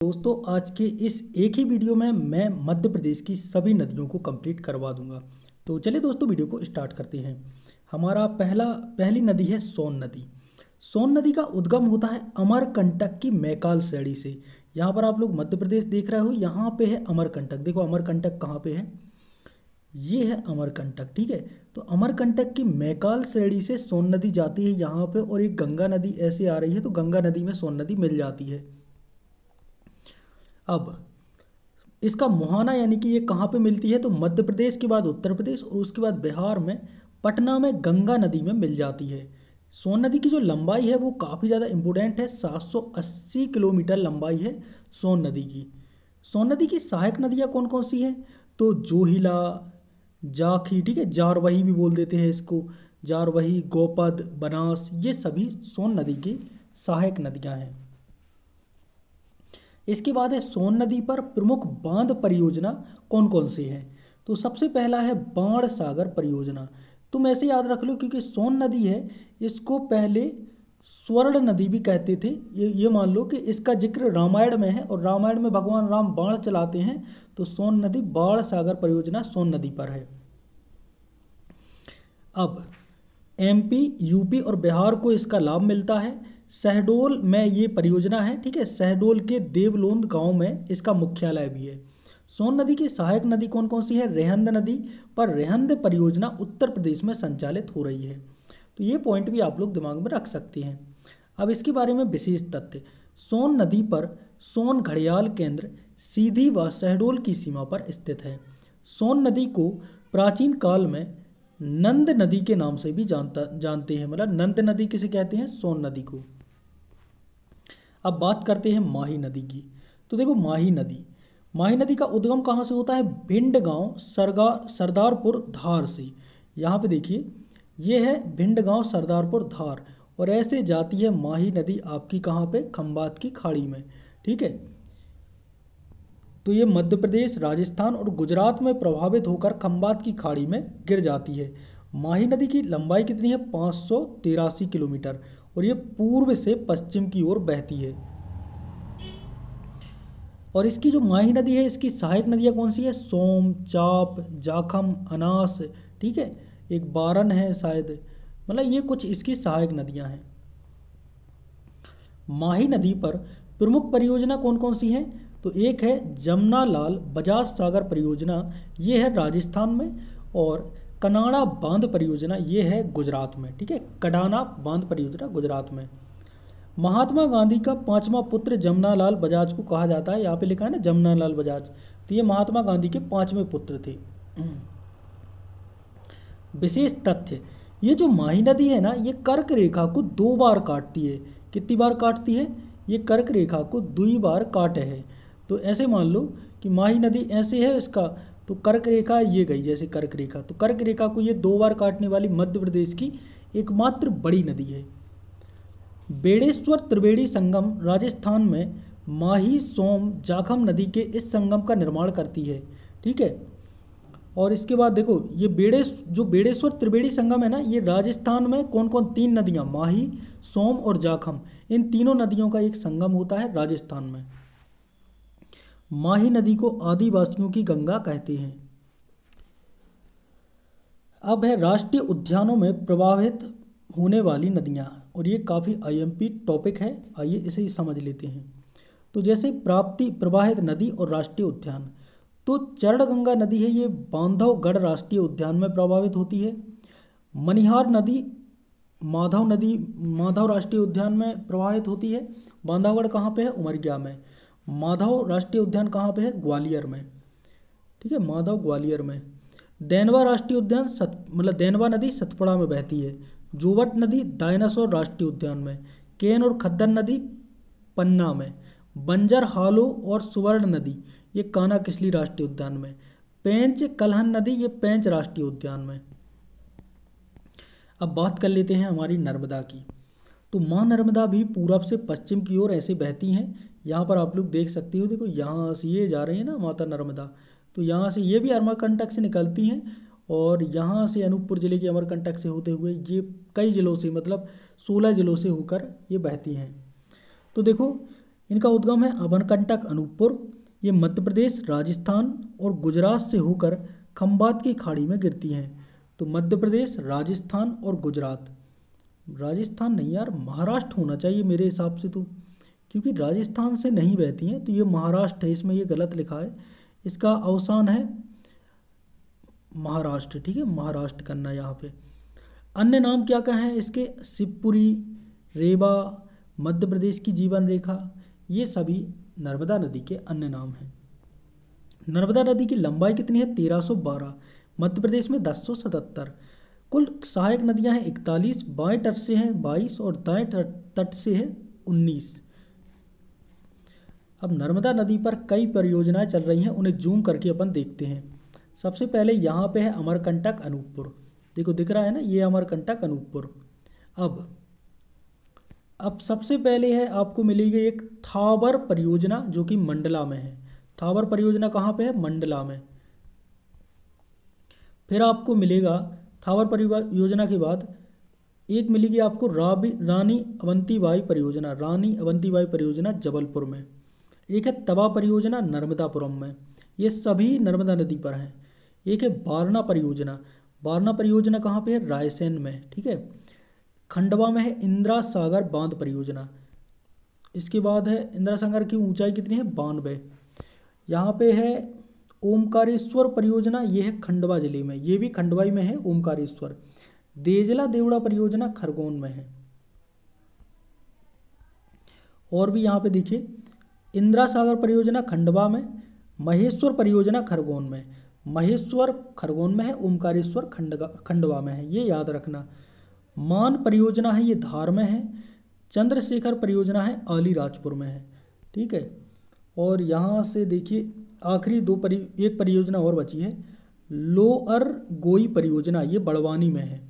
दोस्तों आज के इस एक ही वीडियो में मैं मध्य प्रदेश की सभी नदियों को कंप्लीट करवा दूंगा। तो चलिए दोस्तों वीडियो को स्टार्ट करते हैं। हमारा पहली नदी है सोन नदी। सोन नदी का उद्गम होता है अमरकंटक की मैकाल श्रेणी से। यहाँ पर आप लोग मध्य प्रदेश देख रहे हो, यहाँ पे है अमरकंटक। देखो अमरकंटक कहाँ पे है, ये है अमरकंटक। ठीक है, तो अमरकंटक की मैकाल श्रेणी से सोन नदी जाती है यहाँ पे, और एक गंगा नदी ऐसे आ रही है, तो गंगा नदी में सोन नदी मिल जाती है। अब इसका मुहाना यानी कि ये कहाँ पे मिलती है, तो मध्य प्रदेश के बाद उत्तर प्रदेश और उसके बाद बिहार में पटना में गंगा नदी में मिल जाती है। सोन नदी की जो लंबाई है वो काफ़ी ज़्यादा इम्पोर्टेंट है, 780 किलोमीटर लंबाई है सोन नदी की। सोन नदी की सहायक नदियाँ कौन कौन सी हैं, तो जोहिला, जाखी, ठीक है, जारवही भी बोल देते हैं इसको, जारवही, गोपद, बनास, ये सभी सोन नदी की सहायक नदियाँ हैं। इसके बाद है सोन नदी पर प्रमुख बांध परियोजना कौन कौन से हैं, तो सबसे पहला है बाण सागर परियोजना। तुम ऐसे याद रख लो क्योंकि सोन नदी है, इसको पहले स्वर्ण नदी भी कहते थे। ये मान लो कि इसका जिक्र रामायण में है, और रामायण में भगवान राम बाण चलाते हैं, तो सोन नदी बाण सागर परियोजना सोन नदी पर है। अब एमपी, यूपी और बिहार को इसका लाभ मिलता है। शहडोल में ये परियोजना है, ठीक है, शहडोल के देवलोंद गांव में इसका मुख्यालय भी है। सोन नदी की सहायक नदी कौन कौन सी है, रेहंद नदी, पर रेहंद परियोजना उत्तर प्रदेश में संचालित हो रही है। तो ये पॉइंट भी आप लोग दिमाग में रख सकते हैं। अब इसके बारे में विशेष तथ्य, सोन नदी पर सोन घड़ियाल केंद्र सीधी व शहडोल की सीमा पर स्थित है। सोन नदी को प्राचीन काल में नंद नदी के नाम से भी जानते हैं, मतलब नंद नदी किसे कहते हैं, सोन नदी को। अब बात करते हैं माही नदी की। तो देखो माही नदी का उद्गम कहाँ से होता है, भिंड गांव सरदारपुर धार से। यहाँ पे देखिए ये है भिंड गांव सरदारपुर धार, और ऐसे जाती है माही नदी आपकी कहाँ पे, खंबात की खाड़ी में। ठीक है, तो ये मध्य प्रदेश, राजस्थान और गुजरात में प्रभावित होकर खंबात की खाड़ी में गिर जाती है। माही नदी की लंबाई कितनी है, 583 किलोमीटर, और ये पूर्व से पश्चिम की ओर बहती है। और इसकी जो माही नदी है, इसकी सहायक नदियाँ कौन सी है, सोम, चाप, जाखम, अनास, ठीक है, एक बारन है शायद, मतलब ये कुछ इसकी सहायक नदियाँ हैं। माही नदी पर प्रमुख परियोजना कौन कौन सी हैं, तो एक है जमनालाल बजाज सागर परियोजना, ये है राजस्थान में, और कनाड़ा बांध परियोजना ये है गुजरात में। ठीक है, कडाना बांध परियोजना गुजरात में। महात्मा गांधी का 5वां पुत्र जमनालाल बजाज को कहा जाता है, यहाँ पे लिखा है ना जमनालाल बजाज, तो ये महात्मा गांधी के 5वें पुत्र थे। विशेष तथ्य, ये जो माही नदी है ना, ये कर्क रेखा को 2 बार काटती है। कितनी बार काटती है, ये कर्क रेखा को 2 बार काटे है। तो ऐसे मान लो कि माही नदी ऐसे है इसका, तो कर्क रेखा ये गई जैसे कर्क रेखा, तो कर्क रेखा को ये 2 बार काटने वाली मध्य प्रदेश की एकमात्र बड़ी नदी है। बेड़ेश्वर त्रिवेणी संगम राजस्थान में माही, सोम, जाखम नदी के इस संगम का निर्माण करती है। ठीक है, और इसके बाद देखो ये बेड़ेश्वर त्रिवेणी संगम है ना, ये राजस्थान में कौन कौन 3 नदियाँ, माही, सोम और जाखम, इन तीनों नदियों का एक संगम होता है राजस्थान में। माही नदी को आदिवासियों की गंगा कहते हैं। अब है राष्ट्रीय उद्यानों में प्रभावित होने वाली नदियाँ, और ये काफ़ी आईएमपी टॉपिक है, आइए इसे ही समझ लेते हैं। तो जैसे प्रवाहित नदी और राष्ट्रीय उद्यान, तो चरणगंगा नदी है, ये बांधवगढ़ राष्ट्रीय उद्यान में प्रभावित होती है। मनिहार नदी माधव राष्ट्रीय उद्यान में प्रभावित होती है। बांधवगढ़ कहाँ पे है, उमरिया में। माधव राष्ट्रीय उद्यान कहाँ पे है, ग्वालियर में। ठीक है, माधव ग्वालियर में। देनवा राष्ट्रीय उद्यान देनवा नदी सतपुड़ा में बहती है। जोवट नदी डायनासोर राष्ट्रीय उद्यान में। केन और खद्दर नदी पन्ना में। बंजर हालो और सुवर्ण नदी ये कान्हा किसली राष्ट्रीय उद्यान में। पेंच कलहन नदी ये पेंच राष्ट्रीय उद्यान में। अब बात कर लेते हैं हमारी नर्मदा की। तो माँ नर्मदा भी पूरब से पश्चिम की ओर ऐसे बहती हैं। यहाँ पर आप लोग देख सकते हो, देखो यहाँ से ये जा रही है ना माता नर्मदा, तो यहाँ से ये भी अमरकंटक से निकलती हैं, और यहाँ से अनूपपुर ज़िले के अमरकंटक से होते हुए ये कई ज़िलों से, मतलब 16 ज़िलों से होकर ये बहती हैं। तो देखो इनका उद्गम है अमरकंटक अनूपपुर। ये मध्य प्रदेश, राजस्थान और गुजरात से होकर खंबात की खाड़ी में गिरती हैं। तो मध्य प्रदेश, राजस्थान और गुजरात, राजस्थान नहीं यार, महाराष्ट्र होना चाहिए मेरे हिसाब से तो, क्योंकि राजस्थान से नहीं बहती हैं, तो ये महाराष्ट्र है, इसमें ये गलत लिखा है। इसका अवसान है महाराष्ट्र, ठीक है, महाराष्ट्र करना यहाँ पे। अन्य नाम क्या क्या हैं इसके? शिवपुरी, रेवा, मध्य प्रदेश की जीवन रेखा, ये सभी नर्मदा नदी के अन्य नाम हैं। नर्मदा नदी की लंबाई कितनी है? 1312, मध्य प्रदेश में 1077। कुल सहायक नदियां हैं 41, बाएं तट से हैं 22 और दाएं तट से है 19। अब नर्मदा नदी पर कई परियोजनाएं चल रही हैं, उन्हें जूम करके अपन देखते हैं। सबसे पहले यहाँ पे है अमरकंटक अनूपपुर, देखो दिख रहा है ना, ये अमरकंटक अनूपपुर। अब सबसे पहले है आपको मिलेगी एक थावर परियोजना जो कि मंडला में है। थावर परियोजना कहाँ पे है? मंडला में। फिर आपको मिलेगा थावर परियोजना के बाद एक मिलेगी आपको रानी अवंतीबाई परियोजना, रानी अवंतीबाई परियोजना जबलपुर में। एक है तवा परियोजना नर्मदापुरम में, ये सभी नर्मदा नदी पर हैं। एक है बारना परियोजना, बारना परियोजना कहाँ पे है? रायसेन में, ठीक है। खंडवा में है इंदिरा सागर बांध परियोजना। इसके बाद है इंदिरा सागर की ऊंचाई कितनी है? 92। यहाँ पे है ओमकारेश्वर परियोजना, ये है खंडवा जिले में, ये भी खंडवा ही में है ओमकारेश्वर। देजला देवड़ा परियोजना खरगोन में है। और भी यहाँ पे देखिए, इंदिरा सागर परियोजना खंडवा में, महेश्वर परियोजना खरगोन में, महेश्वर खरगोन में है, ओमकारेश्वर खंडवा में है, ये याद रखना। मान परियोजना है ये धार में है, चंद्रशेखर परियोजना है अलीराजपुर में है, ठीक है। और यहाँ से देखिए आखिरी एक परियोजना और बची है, लोअर गोई परियोजना, ये बड़वानी में है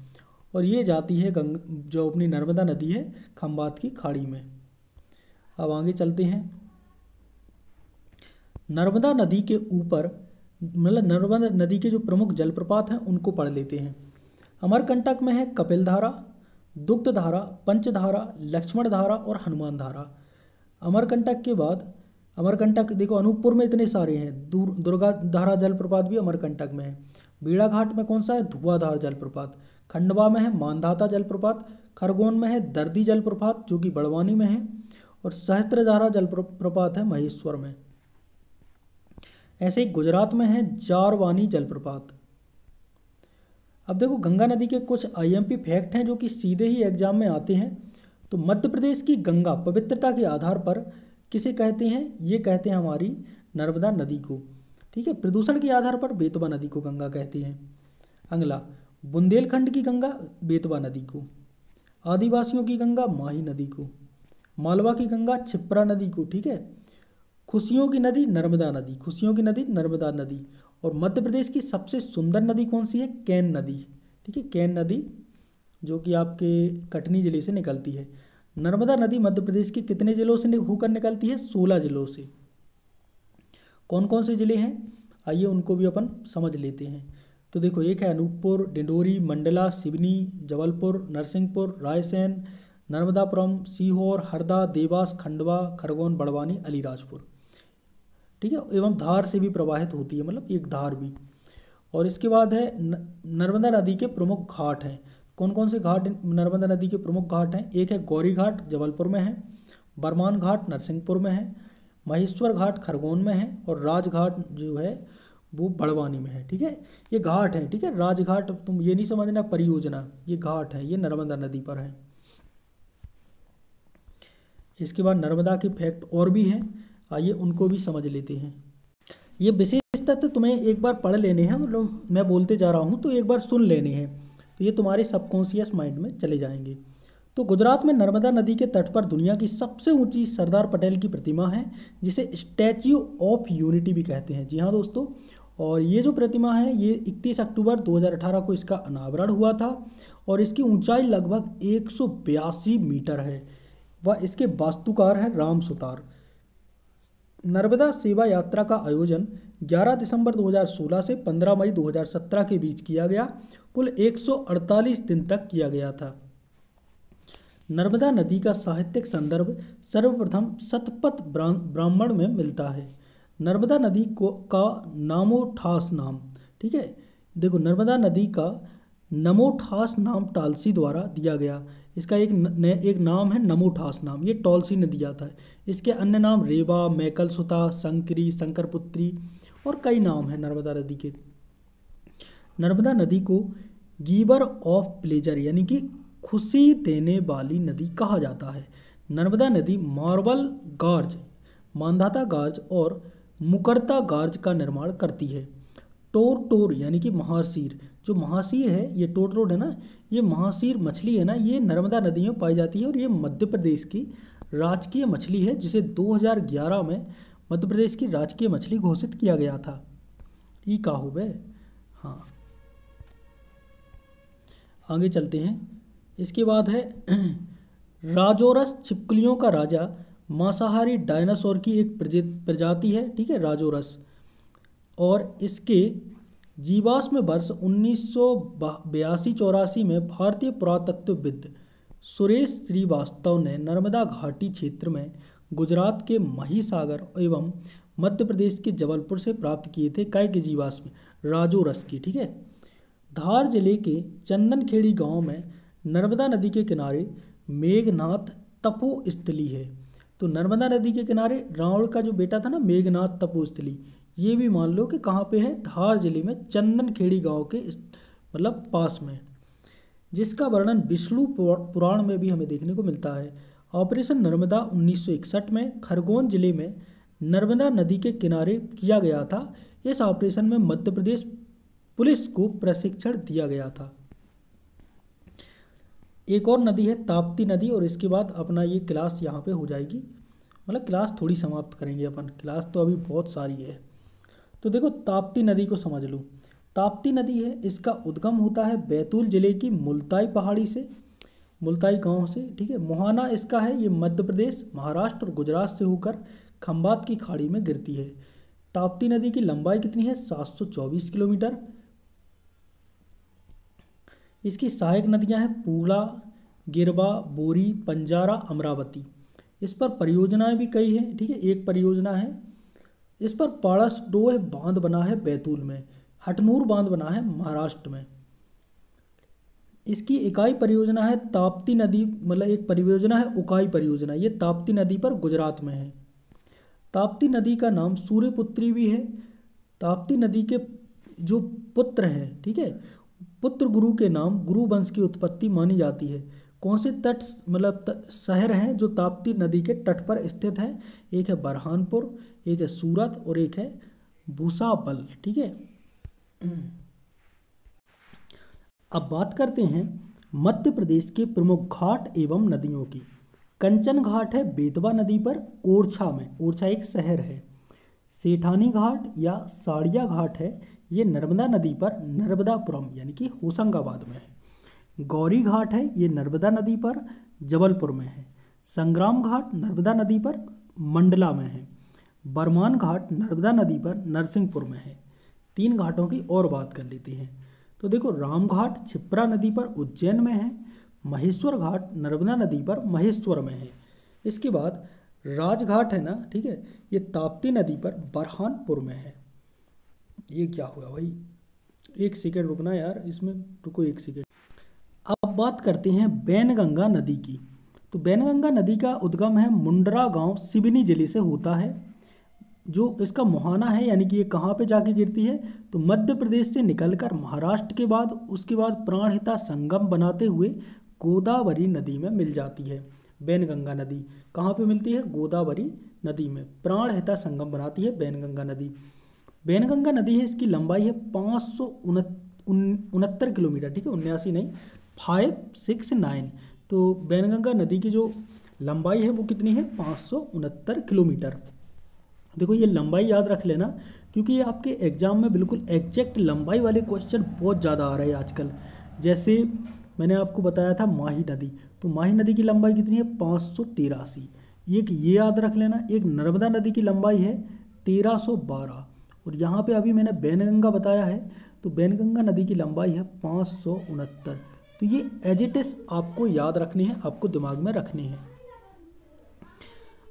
और ये जाती है जो अपनी नर्मदा नदी है खंबात की खाड़ी में। अब आगे चलते हैं। नर्मदा नदी के ऊपर मतलब नर्मदा नदी के जो प्रमुख जलप्रपात हैं उनको पढ़ लेते हैं। अमरकंटक में है कपिलधारा, दुग्धधारा, पंचधारा, लक्ष्मण धारा और हनुमान धारा। अमरकंटक के बाद अमरकंटक देखो अनूपपुर में इतने सारे हैं, दुर्गा धारा जलप्रपात भी अमरकंटक में है। बीड़ा घाट में कौन सा है? धुआधार जलप्रपात। खंडवा में है मानधाता जलप्रपात। खरगोन में है दर्दी जलप्रपात जो कि बड़वानी में है। और सहस्त्रधारा जलप्रपात है महेश्वर में। ऐसे ही गुजरात में है जारवानी जलप्रपात। अब देखो गंगा नदी के कुछ आईएमपी फैक्ट हैं जो कि सीधे ही एग्जाम में आते हैं। तो मध्य प्रदेश की गंगा पवित्रता के आधार पर किसे कहते हैं? ये कहते हैं हमारी नर्मदा नदी को, ठीक है। प्रदूषण के आधार पर बेतवा नदी को गंगा कहते हैं। अगला, बुंदेलखंड की गंगा बेतवा नदी को, आदिवासियों की गंगा माही नदी को, मालवा की गंगा छिप्रा नदी को, ठीक है। खुशियों की नदी नर्मदा नदी, खुशियों की नदी नर्मदा नदी। और मध्य प्रदेश की सबसे सुंदर नदी कौन सी है? कैन नदी, ठीक है, कैन नदी जो कि आपके कटनी जिले से निकलती है। नर्मदा नदी मध्य प्रदेश के कितने जिलों से होकर निकलती है? 16 जिलों से। कौन कौन से जिले हैं आइए उनको भी अपन समझ लेते हैं। तो देखो एक है अनूपपुर, डिंडोरी, मंडला, सिवनी, जबलपुर, नरसिंहपुर, रायसेन, नर्मदापुरम, सीहोर, हरदा, देवास, खंडवा, खरगोन, बड़वानी, अलीराजपुर, ठीक है। एवं धार से भी प्रवाहित होती है, मतलब एक धार भी। और इसके बाद है नर्मदा नदी के प्रमुख घाट हैं। कौन कौन से घाट नर्मदा नदी के प्रमुख घाट हैं? एक है गौरी घाट जबलपुर में है, बरमान घाट नरसिंहपुर में है, महेश्वर घाट खरगोन में है और राजघाट जो है वो बड़वानी में है, ठीक है। ये घाट हैं, ठीक है। राजघाट तुम ये नहीं समझना परियोजना, ये घाट है, ये नर्मदा नदी पर है। इसके बाद नर्मदा के फैक्ट और भी हैं, आइए उनको भी समझ लेते हैं। ये विशेष तथ्य तुम्हें एक बार पढ़ लेने हैं, मतलब मैं बोलते जा रहा हूँ तो एक बार सुन लेने हैं, तो ये तुम्हारे सबकॉन्शियस माइंड में चले जाएंगे। तो गुजरात में नर्मदा नदी के तट पर दुनिया की सबसे ऊंची सरदार पटेल की प्रतिमा है जिसे स्टैच्यू ऑफ यूनिटी भी कहते हैं। जी हाँ दोस्तों, और ये जो प्रतिमा है ये 31 अक्टूबर 2018 को इसका अनावरण हुआ था और इसकी ऊंचाई लगभग 182 मीटर है व इसके वास्तुकार हैं राम सुतार। नर्मदा सेवा यात्रा का आयोजन 11 दिसंबर 2016 से 15 मई 2017 के बीच किया गया। कुल 148 दिन तक किया गया था। नर्मदा नदी का साहित्यिक संदर्भ सर्वप्रथम शतपथ ब्राह्मण में मिलता है। नर्मदा नदी को का नामोठास नाम, ठीक है, देखो नर्मदा नदी का नमोठास नाम टालसी द्वारा दिया गया। इसका एक नाम है नमोठास नाम, ये टॉलसी ने दिया था। इसके अन्य नाम रेवा, मैकलसुता, शंकरी, शंकरपुत्री और कई नाम हैं नर्मदा नदी के। नर्मदा नदी को गिवर ऑफ प्लेजर यानी कि खुशी देने वाली नदी कहा जाता है। नर्मदा नदी मार्बल गार्ज, मांधाता गार्ज और मुकरता गार्ज का निर्माण करती है। टोर यानी कि महासीर, जो महासीर है ये टोर है ना, ये महासीर मछली है ना, ये नर्मदा नदी में पाई जाती है और ये मध्य प्रदेश की राजकीय मछली है, जिसे 2011 में मध्य प्रदेश की राजकीय मछली घोषित किया गया था। ई का हो बे। हाँ, आगे चलते हैं। इसके बाद है राजोरस, छिपकलियों का राजा, मांसाहारी डायनासोर की एक प्रजाति है, ठीक है, राजोरस। और इसके जीवाश्म वर्ष 1982-84 में भारतीय पुरातत्वविद सुरेश श्रीवास्तव ने नर्मदा घाटी क्षेत्र में गुजरात के महिसागर एवं मध्य प्रदेश के जबलपुर से प्राप्त किए थे। काय के जीवाश्म? राजोरस की, ठीक है। धार जिले के चंदनखेड़ी गांव में नर्मदा नदी के किनारे मेघनाथ तपोस्थली है। तो नर्मदा नदी के किनारे रावण का जो बेटा था ना मेघनाथ तपोस्थली, ये भी मान लो कि कहाँ पे है, धार जिले में चंदनखेड़ी गांव के मतलब पास में, जिसका वर्णन विष्णु पुराण में भी हमें देखने को मिलता है। ऑपरेशन नर्मदा 1961 में खरगोन जिले में नर्मदा नदी के किनारे किया गया था। इस ऑपरेशन में मध्य प्रदेश पुलिस को प्रशिक्षण दिया गया था। एक और नदी है ताप्ती नदी, और इसके बाद अपना ये क्लास यहाँ पे हो जाएगी, मतलब क्लास थोड़ी समाप्त करेंगे अपन, क्लास तो अभी बहुत सारी है। तो देखो ताप्ती नदी को समझ लो। ताप्ती नदी है, इसका उद्गम होता है बैतूल जिले की मुल्ताई पहाड़ी से, मुल्ताई गांव से, ठीक है। मुहाना इसका है, ये मध्य प्रदेश, महाराष्ट्र और गुजरात से होकर खंबात की खाड़ी में गिरती है। ताप्ती नदी की लंबाई कितनी है? 724 किलोमीटर। इसकी सहायक नदियां हैं पूर्णा, गिरबा, बोरी, पंजारा, अमरावती। इस पर परियोजनाएं भी कई हैं, ठीक है। एक परियोजना है, इस पर पाड़सडोह बांध बना है बैतूल में, हटनूर बांध बना है महाराष्ट्र में। इसकी इकाई परियोजना है ताप्ती नदी, मतलब एक परियोजना है उकाई परियोजना, ये ताप्ती नदी पर गुजरात में है। ताप्ती नदी का नाम सूर्यपुत्री भी है। ताप्ती नदी के जो पुत्र हैं, ठीक है, पुत्र गुरु के नाम गुरु वंश की उत्पत्ति मानी जाती है। कौन से तट मतलब शहर हैं जो ताप्ती नदी के तट पर स्थित हैं? एक है बरहानपुर, एक है सूरत और एक है भूसावल, ठीक है। अब बात करते हैं मध्य प्रदेश के प्रमुख घाट एवं नदियों की। कंचन घाट है बेतवा नदी पर ओरछा में, ओरछा एक शहर है। सेठानी घाट या साड़िया घाट है, ये नर्मदा नदी पर नर्मदापुरम यानी कि होशंगाबाद में है। गौरी घाट है, ये नर्मदा नदी पर जबलपुर में है। संग्राम घाट नर्मदा नदी पर मंडला में है। बरमान घाट नर्मदा नदी पर नरसिंहपुर में है। 3 घाटों की और बात कर लेते हैं। तो देखो राम घाट क्षिप्रा नदी पर उज्जैन में है। महेश्वर घाट नर्मदा नदी पर महेश्वर में है। इसके बाद राजघाट है ना, ठीक है, ये ताप्ती नदी पर बरहानपुर में है। ये क्या हुआ भाई, एक सेकेंड रुकना यार, इसमें रुको एक सेकेंड। अब बात करते हैं बैनगंगा नदी की। तो बैनगंगा नदी का उद्गम है मुंडरा गांव सिवनी जिले से होता है। जो इसका मुहाना है यानी कि ये कहाँ पे जाके गिरती है? तो मध्य प्रदेश से निकलकर महाराष्ट्र के बाद उसके बाद प्राणहिता संगम बनाते हुए गोदावरी नदी में मिल जाती है। बैनगंगा नदी कहाँ पे मिलती है? गोदावरी नदी में प्राणहिता संगम बनाती है बैनगंगा नदी। बैनगंगा नदी है, इसकी लंबाई है 569 किलोमीटर, ठीक है, 79 नहीं 569। तो बैनगंगा नदी की जो लंबाई है वो कितनी है? 569 किलोमीटर। देखो ये लंबाई याद रख लेना, क्योंकि ये आपके एग्जाम में बिल्कुल एग्जैक्ट लंबाई वाले क्वेश्चन बहुत ज़्यादा आ रहे हैं आजकल। जैसे मैंने आपको बताया था माही नदी, तो माही नदी की लंबाई कितनी है? 583। एक ये याद रख लेना। एक नर्मदा नदी की लंबाई है 1312, और यहाँ पे अभी मैंने बैनगंगा बताया है, तो बैनगंगा नदी की लंबाई है 569। तो ये एज इट इज आपको याद रखने हैं, आपको दिमाग में रखने हैं।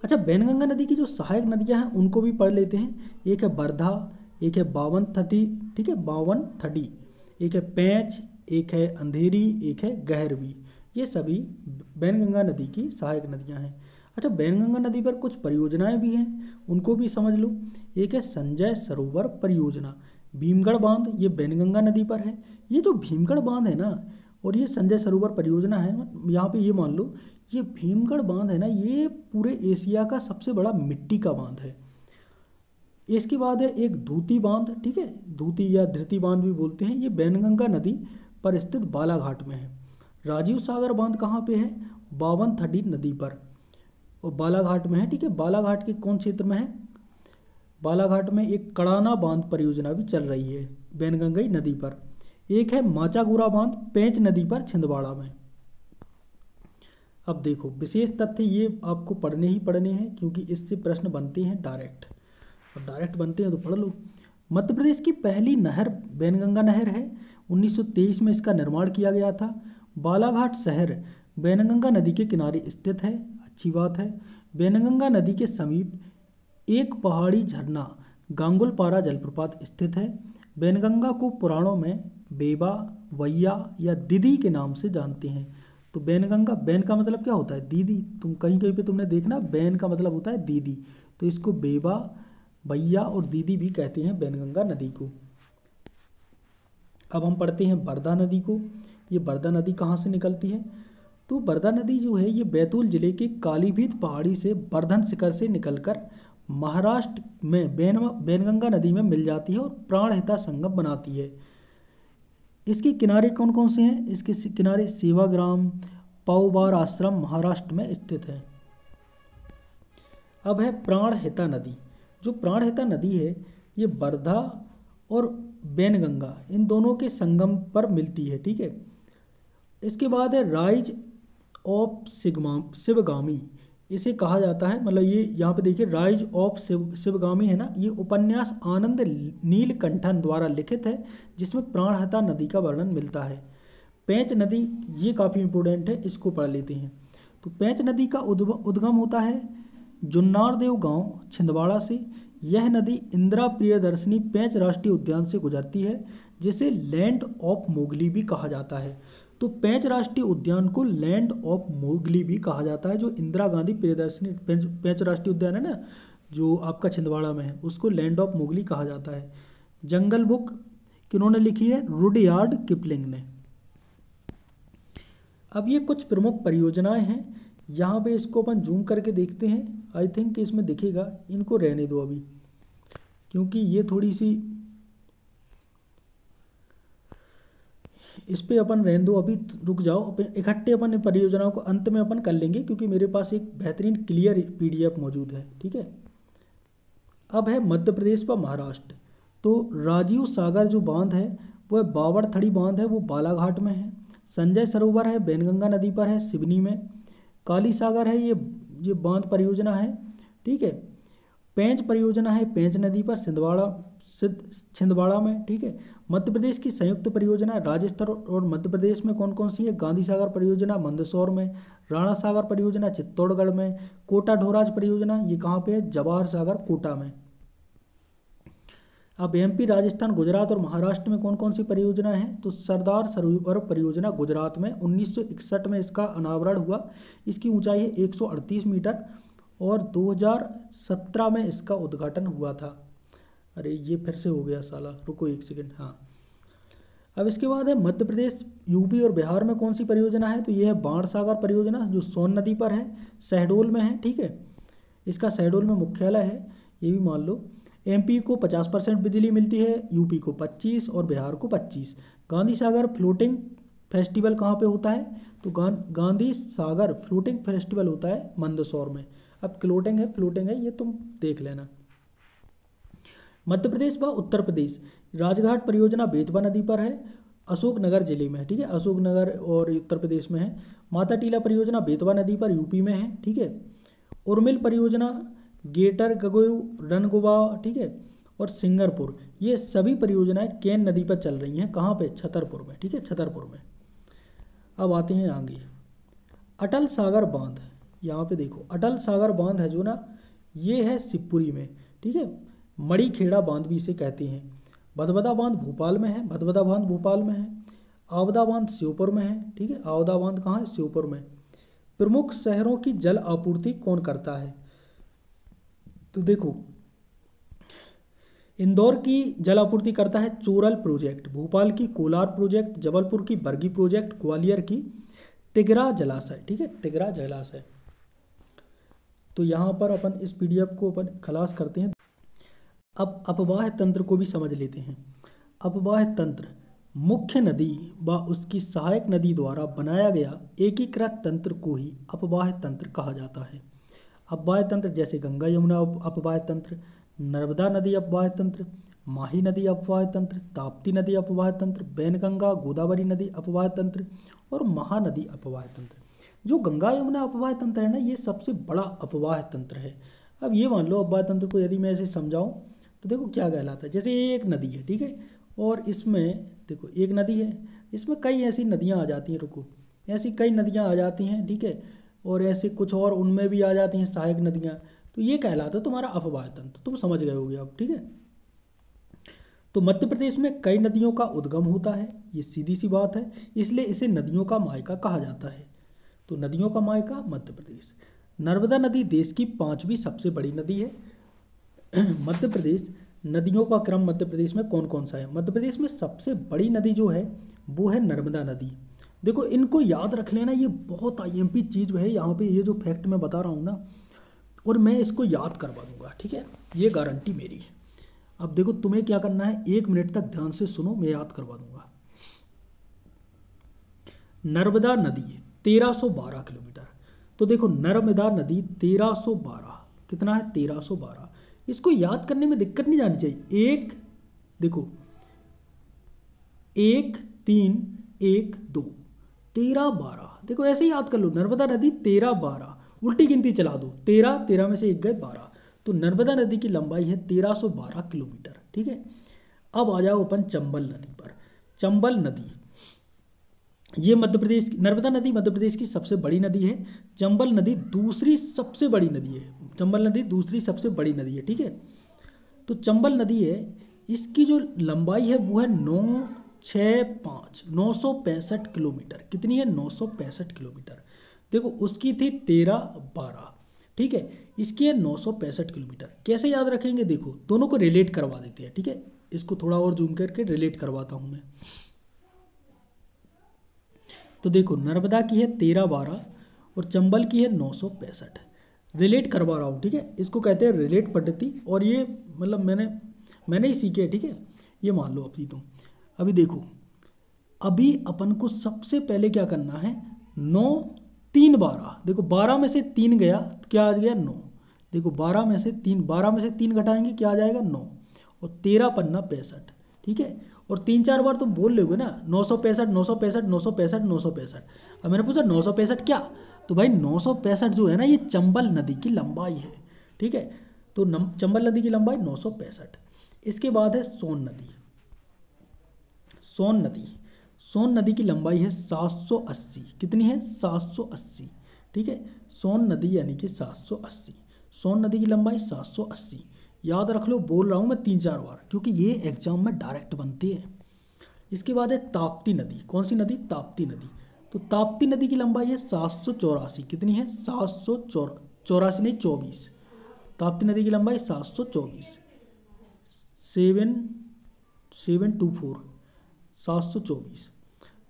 अच्छा, बैनगंगा नदी की जो सहायक नदियां हैं उनको भी पढ़ लेते हैं। एक है बरधा, एक है बावनथडी, ठीक है, बावनथडी, एक है पेंच, एक है अंधेरी, एक है गहरवी। ये सभी बैनगंगा नदी की सहायक नदियां हैं। अच्छा, बैनगंगा नदी पर कुछ परियोजनाएं भी हैं, उनको भी समझ लो। एक है संजय सरोवर परियोजना, भीमगढ़ बांध, ये बैनगंगा नदी पर है। ये जो भीमगढ़ बांध है ना, और ये संजय सरोवर परियोजना है, यहाँ पे ये मान लो ये भीमगढ़ बांध है ना, ये पूरे एशिया का सबसे बड़ा मिट्टी का बांध है। इसके बाद है एक धूती बांध, ठीक है, धूती या धृति बांध भी बोलते हैं, ये बैनगंगा नदी पर स्थित बालाघाट में है। राजीव सागर बांध कहाँ पे है? बावनथडी नदी पर, और बालाघाट में है, ठीक है। बालाघाट के कौन क्षेत्र में है? बालाघाट में एक कड़ाना बांध परियोजना भी चल रही है बैनगंगा नदी पर। एक है माचागुरा बांध पेंच नदी पर छिंदवाड़ा में। अब देखो, विशेष तथ्य ये आपको पढ़ने ही पढ़ने हैं, क्योंकि इससे प्रश्न बनते हैं डायरेक्ट, और डायरेक्ट बनते हैं तो पढ़ लो। मध्य प्रदेश की पहली नहर बैनगंगा नहर है, 1923 में इसका निर्माण किया गया था। बालाघाट शहर बैनगंगा नदी के किनारे स्थित है, अच्छी बात है। बैनगंगा नदी के समीप एक पहाड़ी झरना गांगुलपारा जलप्रपात स्थित है। बैनगंगा को पुराणों में बेबा, वैया या दीदी के नाम से जानते हैं। तो बैनगंगा, बैन का मतलब क्या होता है? दीदी। तुम कहीं कहीं पे तुमने देखना बैन का मतलब होता है दीदी, तो इसको बेबा, भैया और दीदी भी कहते हैं बैनगंगा नदी को। अब हम पढ़ते हैं बरधा नदी को। ये बरधा नदी कहाँ से निकलती है? तो बरधा नदी जो है ये बैतूल जिले के कालीभीत पहाड़ी से बर्धन शिखर से निकलकर महाराष्ट्र में बैनगंगा नदी में मिल जाती है और प्राणहिता संगम बनाती है। इसके किनारे कौन कौन से हैं? इसके किनारे सेवाग्राम, पौबार आश्रम महाराष्ट्र में स्थित है। अब है प्राणहिता नदी। जो प्राणहिता नदी है ये बरधा और बैनगंगा इन दोनों के संगम पर मिलती है, ठीक है। इसके बाद है राइज ऑफ शिवगामी, इसे कहा जाता है, मतलब ये यहाँ पे देखिए राइज ऑफ शिवगामी है ना, ये उपन्यास आनंद नीलकंठन द्वारा लिखित है, जिसमें प्राणहिता नदी का वर्णन मिलता है। पेंच नदी, ये काफ़ी इंपॉर्टेंट है, इसको पढ़ लेते हैं। तो पेंच नदी का उद्गम होता है जुन्नारदेव गांव छिंदवाड़ा से। यह नदी इंदिरा प्रियदर्शनी पेंच राष्ट्रीय उद्यान से गुजरती है, जिसे लैंड ऑफ मोगली भी कहा जाता है। तो पेंच राष्ट्रीय उद्यान को लैंड ऑफ मोगली भी कहा जाता है। जो इंदिरा गांधी प्रियदर्शनी पेंच राष्ट्रीय उद्यान है ना, जो आपका छिंदवाड़ा में है, उसको लैंड ऑफ मोगली कहा जाता है। जंगल बुक किन्होंने लिखी है? रुडयार्ड किपलिंग ने। अब ये कुछ प्रमुख परियोजनाएं हैं, यहाँ पे इसको अपन जूम करके देखते हैं। आई थिंक इसमें दिखेगा, इनको रहने दो अभी, क्योंकि ये थोड़ी सी, इस पे अपन रहने दो अभी, रुक जाओ। इकट्ठे अपन परियोजनाओं को अंत में अपन कर लेंगे, क्योंकि मेरे पास एक बेहतरीन क्लियर PDF मौजूद है, ठीक है। अब है मध्य प्रदेश व महाराष्ट्र। तो राजीव सागर जो बांध है वो बावड़थड़ी बांध है, वो बालाघाट में है। संजय सरोवर है बैनगंगा नदी पर है, सिवनी में। काली सागर है, ये बांध परियोजना है, ठीक है। पेंच परियोजना है पेंच नदी पर छिंदवाड़ा में, ठीक है। मध्य प्रदेश की संयुक्त परियोजना राजस्थान और मध्य प्रदेश में कौन कौन सी है? गांधी सागर परियोजना मंदसौर में, राणा सागर परियोजना चित्तौड़गढ़ में, कोटा ढोराज परियोजना ये कहाँ पे है? जवाहर सागर कोटा में। अब MP, राजस्थान, गुजरात और महाराष्ट्र में कौन कौन सी परियोजना है? तो सरदार सरोवर परियोजना गुजरात में 1961 में इसका अनावरण हुआ। इसकी ऊंचाई है 138 मीटर और 2017 में इसका उद्घाटन हुआ था। अरे ये फिर से हो गया साला, रुको एक सेकंड। हाँ, अब इसके बाद है मध्य प्रदेश, UP और बिहार में कौन सी परियोजना है? तो ये है बाण सागर परियोजना, जो सोन नदी पर है, शहडोल में है, ठीक है। इसका शहडोल में मुख्यालय है, ये भी मान लो। MP को 50% बिजली मिलती है, UP को 25 और बिहार को 25। गांधी सागर फ्लोटिंग फेस्टिवल कहाँ पे होता है? तो गांधी सागर फ्लोटिंग फेस्टिवल होता है मंदसौर में। अब फ्लोटिंग है ये तुम देख लेना। मध्य प्रदेश व उत्तर प्रदेश, राजघाट परियोजना बेतवा नदी पर है, अशोकनगर जिले में है, ठीक है। अशोकनगर और उत्तर प्रदेश में है। माता टीला परियोजना बेतवा नदी पर UP में है, ठीक है। उर्मिल परियोजना गेटर गगोयू रनगोबा, ठीक है, और सिंगरपुर, ये सभी परियोजनाएं केन नदी पर चल रही हैं। कहाँ पे? छतरपुर में, ठीक है, छतरपुर में। अब आते हैं आगे, अटल सागर बांध। यहाँ पे देखो अटल सागर बांध है जो ना, ये है शिवपुरी में, ठीक है। मड़ीखेड़ा बांध भी इसे कहते हैं। भदभदा बांध भोपाल में है, भदभदा बांध भोपाल में है। आवदा बांध श्योपुर में है, ठीक है। आवदा बांध कहाँ है? श्योपुर में। प्रमुख शहरों की जल आपूर्ति कौन करता है? तो देखो इंदौर की जल आपूर्ति करता है चोरल प्रोजेक्ट, भोपाल की कोलार प्रोजेक्ट, जबलपुर की बरगी प्रोजेक्ट, ग्वालियर की तिगरा जलाशय, ठीक है, तिगरा जलाशय। तो यहाँ पर अपन इस पीडीएफ को अपन खलास करते हैं। अब अपवाह तंत्र को भी समझ लेते हैं। अपवाह तंत्र मुख्य नदी व उसकी सहायक नदी द्वारा बनाया गया एकीकृत तंत्र को ही अपवाह तंत्र कहा जाता है। अपवाह तंत्र जैसे गंगा यमुना अपवाह तंत्र, नर्मदा नदी अपवाह तंत्र, माही नदी अपवाह तंत्र, ताप्ती नदी अपवाह तंत्र, वैनगंगा गोदावरी नदी अपवाह तंत्र और महानदी अपवाह तंत्र। जो गंगा यमुना अपवाह तंत्र है ना, ये सबसे बड़ा अपवाह तंत्र है। अब ये मान लो अपवाह तंत्र को यदि मैं ऐसे समझाऊं तो देखो क्या कहलाता है। जैसे ये एक नदी है, ठीक है, और इसमें देखो एक नदी है, इसमें कई ऐसी नदियाँ आ जाती हैं, रुको, ऐसी कई नदियाँ आ जाती हैं, ठीक है, और ऐसे कुछ और उनमें भी आ जाती हैं सहायक नदियाँ। तो ये कहलाता है तुम्हारा अपवाह तंत्र, तुम समझ गए होगे अब, ठीक है। तो मध्य प्रदेश में कई नदियों का उद्गम होता है, ये सीधी सी बात है, इसलिए इसे नदियों का मायका कहा जाता है। तो नदियों का मायका मध्य प्रदेश। नर्मदा नदी देश की 5वीं सबसे बड़ी नदी है। मध्य प्रदेश, नदियों का क्रम मध्य प्रदेश में कौन कौन सा है? मध्य प्रदेश में सबसे बड़ी नदी जो है वो है नर्मदा नदी। देखो इनको याद रख लेना, ये बहुत आईएमपी चीज़ है यहाँ पे, ये जो फैक्ट मैं बता रहा हूँ ना, और मैं इसको याद करवा दूंगा, ठीक है, ये गारंटी मेरी है। अब देखो तुम्हें क्या करना है, 1 मिनट तक ध्यान से सुनो, मैं याद करवा दूंगा। नर्मदा नदी 1312 किलोमीटर। तो देखो नर्मदा नदी 1312, कितना है? 1312। इसको याद करने में दिक्कत नहीं जानी चाहिए। एक देखो 1 3 1 2 13 12, देखो ऐसे ही याद कर लो। नर्मदा नदी 13 12, उल्टी गिनती चला दो, 13 13 में से 1 गए 12। तो नर्मदा नदी की लंबाई है 1312 किलोमीटर, ठीक है। अब आ जाओ अपन चंबल नदी पर। चंबल नदी ये मध्य प्रदेश, नर्मदा नदी मध्य प्रदेश की सबसे बड़ी नदी है। चंबल नदी दूसरी सबसे बड़ी नदी है। चंबल नदी दूसरी सबसे बड़ी नदी है, ठीक है। तो चंबल नदी है, इसकी जो लंबाई है वो है 965 किलोमीटर। कितनी है? 965 किलोमीटर। देखो उसकी थी 13 12, ठीक है, इसकी है 965 किलोमीटर। कैसे याद रखेंगे? देखो दोनों को रिलेट करवा देते हैं, ठीक है, इसको थोड़ा और जूम करके रिलेट करवाता हूँ मैं। तो देखो नर्मदा की है 13 12 और चंबल की है 965, रिलेट करवा रहा हूँ, ठीक है। इसको कहते हैं रिलेट पद्धति, और ये मतलब मैंने ही सीखे, ठीक है। ये मान लो अभी तुम, अभी देखो, अभी अपन को सबसे पहले क्या करना है, 9 3 12, देखो 12 में से 3 गया तो क्या आ गया? 9। देखो 12 में से 3 घटाएंगे क्या आ जाएगा? 9, और 13 पन्ना 65, ठीक है। और 3 4 बार तुम बोल लोगे ना, 965 965 965 965। अब मैंने पूछा 965 क्या, तो भाई 965 जो है ना, ये चंबल नदी की लंबाई है, ठीक है। तो चंबल नदी की लंबाई 965। इसके बाद है सोन नदी। सोन नदी, सोन नदी की लंबाई है 780। कितनी है? 780, ठीक है। सोन नदी यानी कि 780, सोन नदी की लंबाई 780। याद रख लो, बोल रहा हूँ मैं 3 4 बार, क्योंकि ये एग्जाम में डायरेक्ट बनती है। इसके बाद है ताप्ती नदी। कौन सी नदी? ताप्ती नदी। तो ताप्ती नदी की लंबाई है 784। कितनी है? 784 नहीं 24। ताप्ती नदी की लंबाई 724, 724 724।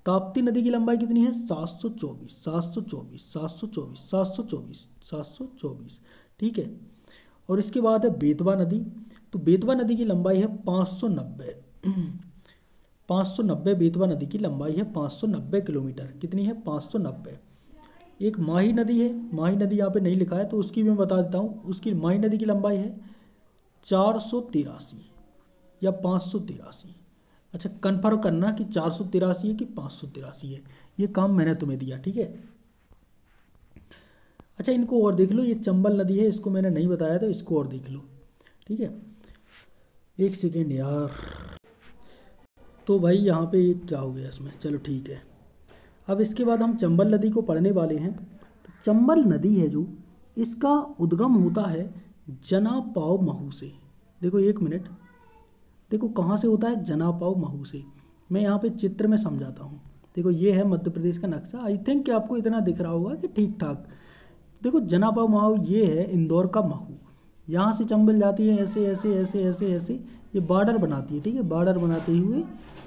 ताप्ती नदी की लंबाई कितनी है? 724 724 724 724 724, ठीक है। और इसके बाद है बेतवा नदी। तो बेतवा नदी की लंबाई है 590 590। बेतवा नदी की लंबाई है 590 किलोमीटर। कितनी है? 590। एक माही नदी है, माही नदी यहाँ पे नहीं लिखा है तो उसकी भी मैं बता देता हूँ। उसकी माही नदी की लंबाई है 483 या 583। अच्छा कन्फर्म करना कि 483 है कि 583 है, ये काम मैंने तुम्हें दिया, ठीक है। अच्छा इनको और देख लो, ये चंबल नदी है, इसको मैंने नहीं बताया तो इसको और देख लो, ठीक है। 1 सेकेंड यार, तो भाई यहाँ पे क्या हो गया इसमें, चलो ठीक है। अब इसके बाद हम चंबल नदी को पढ़ने वाले हैं। तो चंबल नदी है जो, इसका उद्गम होता है जनापाव महू से। देखो एक मिनट, देखो कहाँ से होता है, जनापाव महू से। मैं यहाँ पे चित्र में समझाता हूँ। देखो ये है मध्य प्रदेश का नक्शा। आई थिंक कि आपको इतना दिख रहा होगा कि ठीक ठाक। देखो जनापाव महू ये है इंदौर का महू, यहाँ से चंबल जाती है ऐसे ऐसे ऐसे ऐसे ऐसे, ये बॉर्डर बनाती है, ठीक है। बॉर्डर बनाते हुए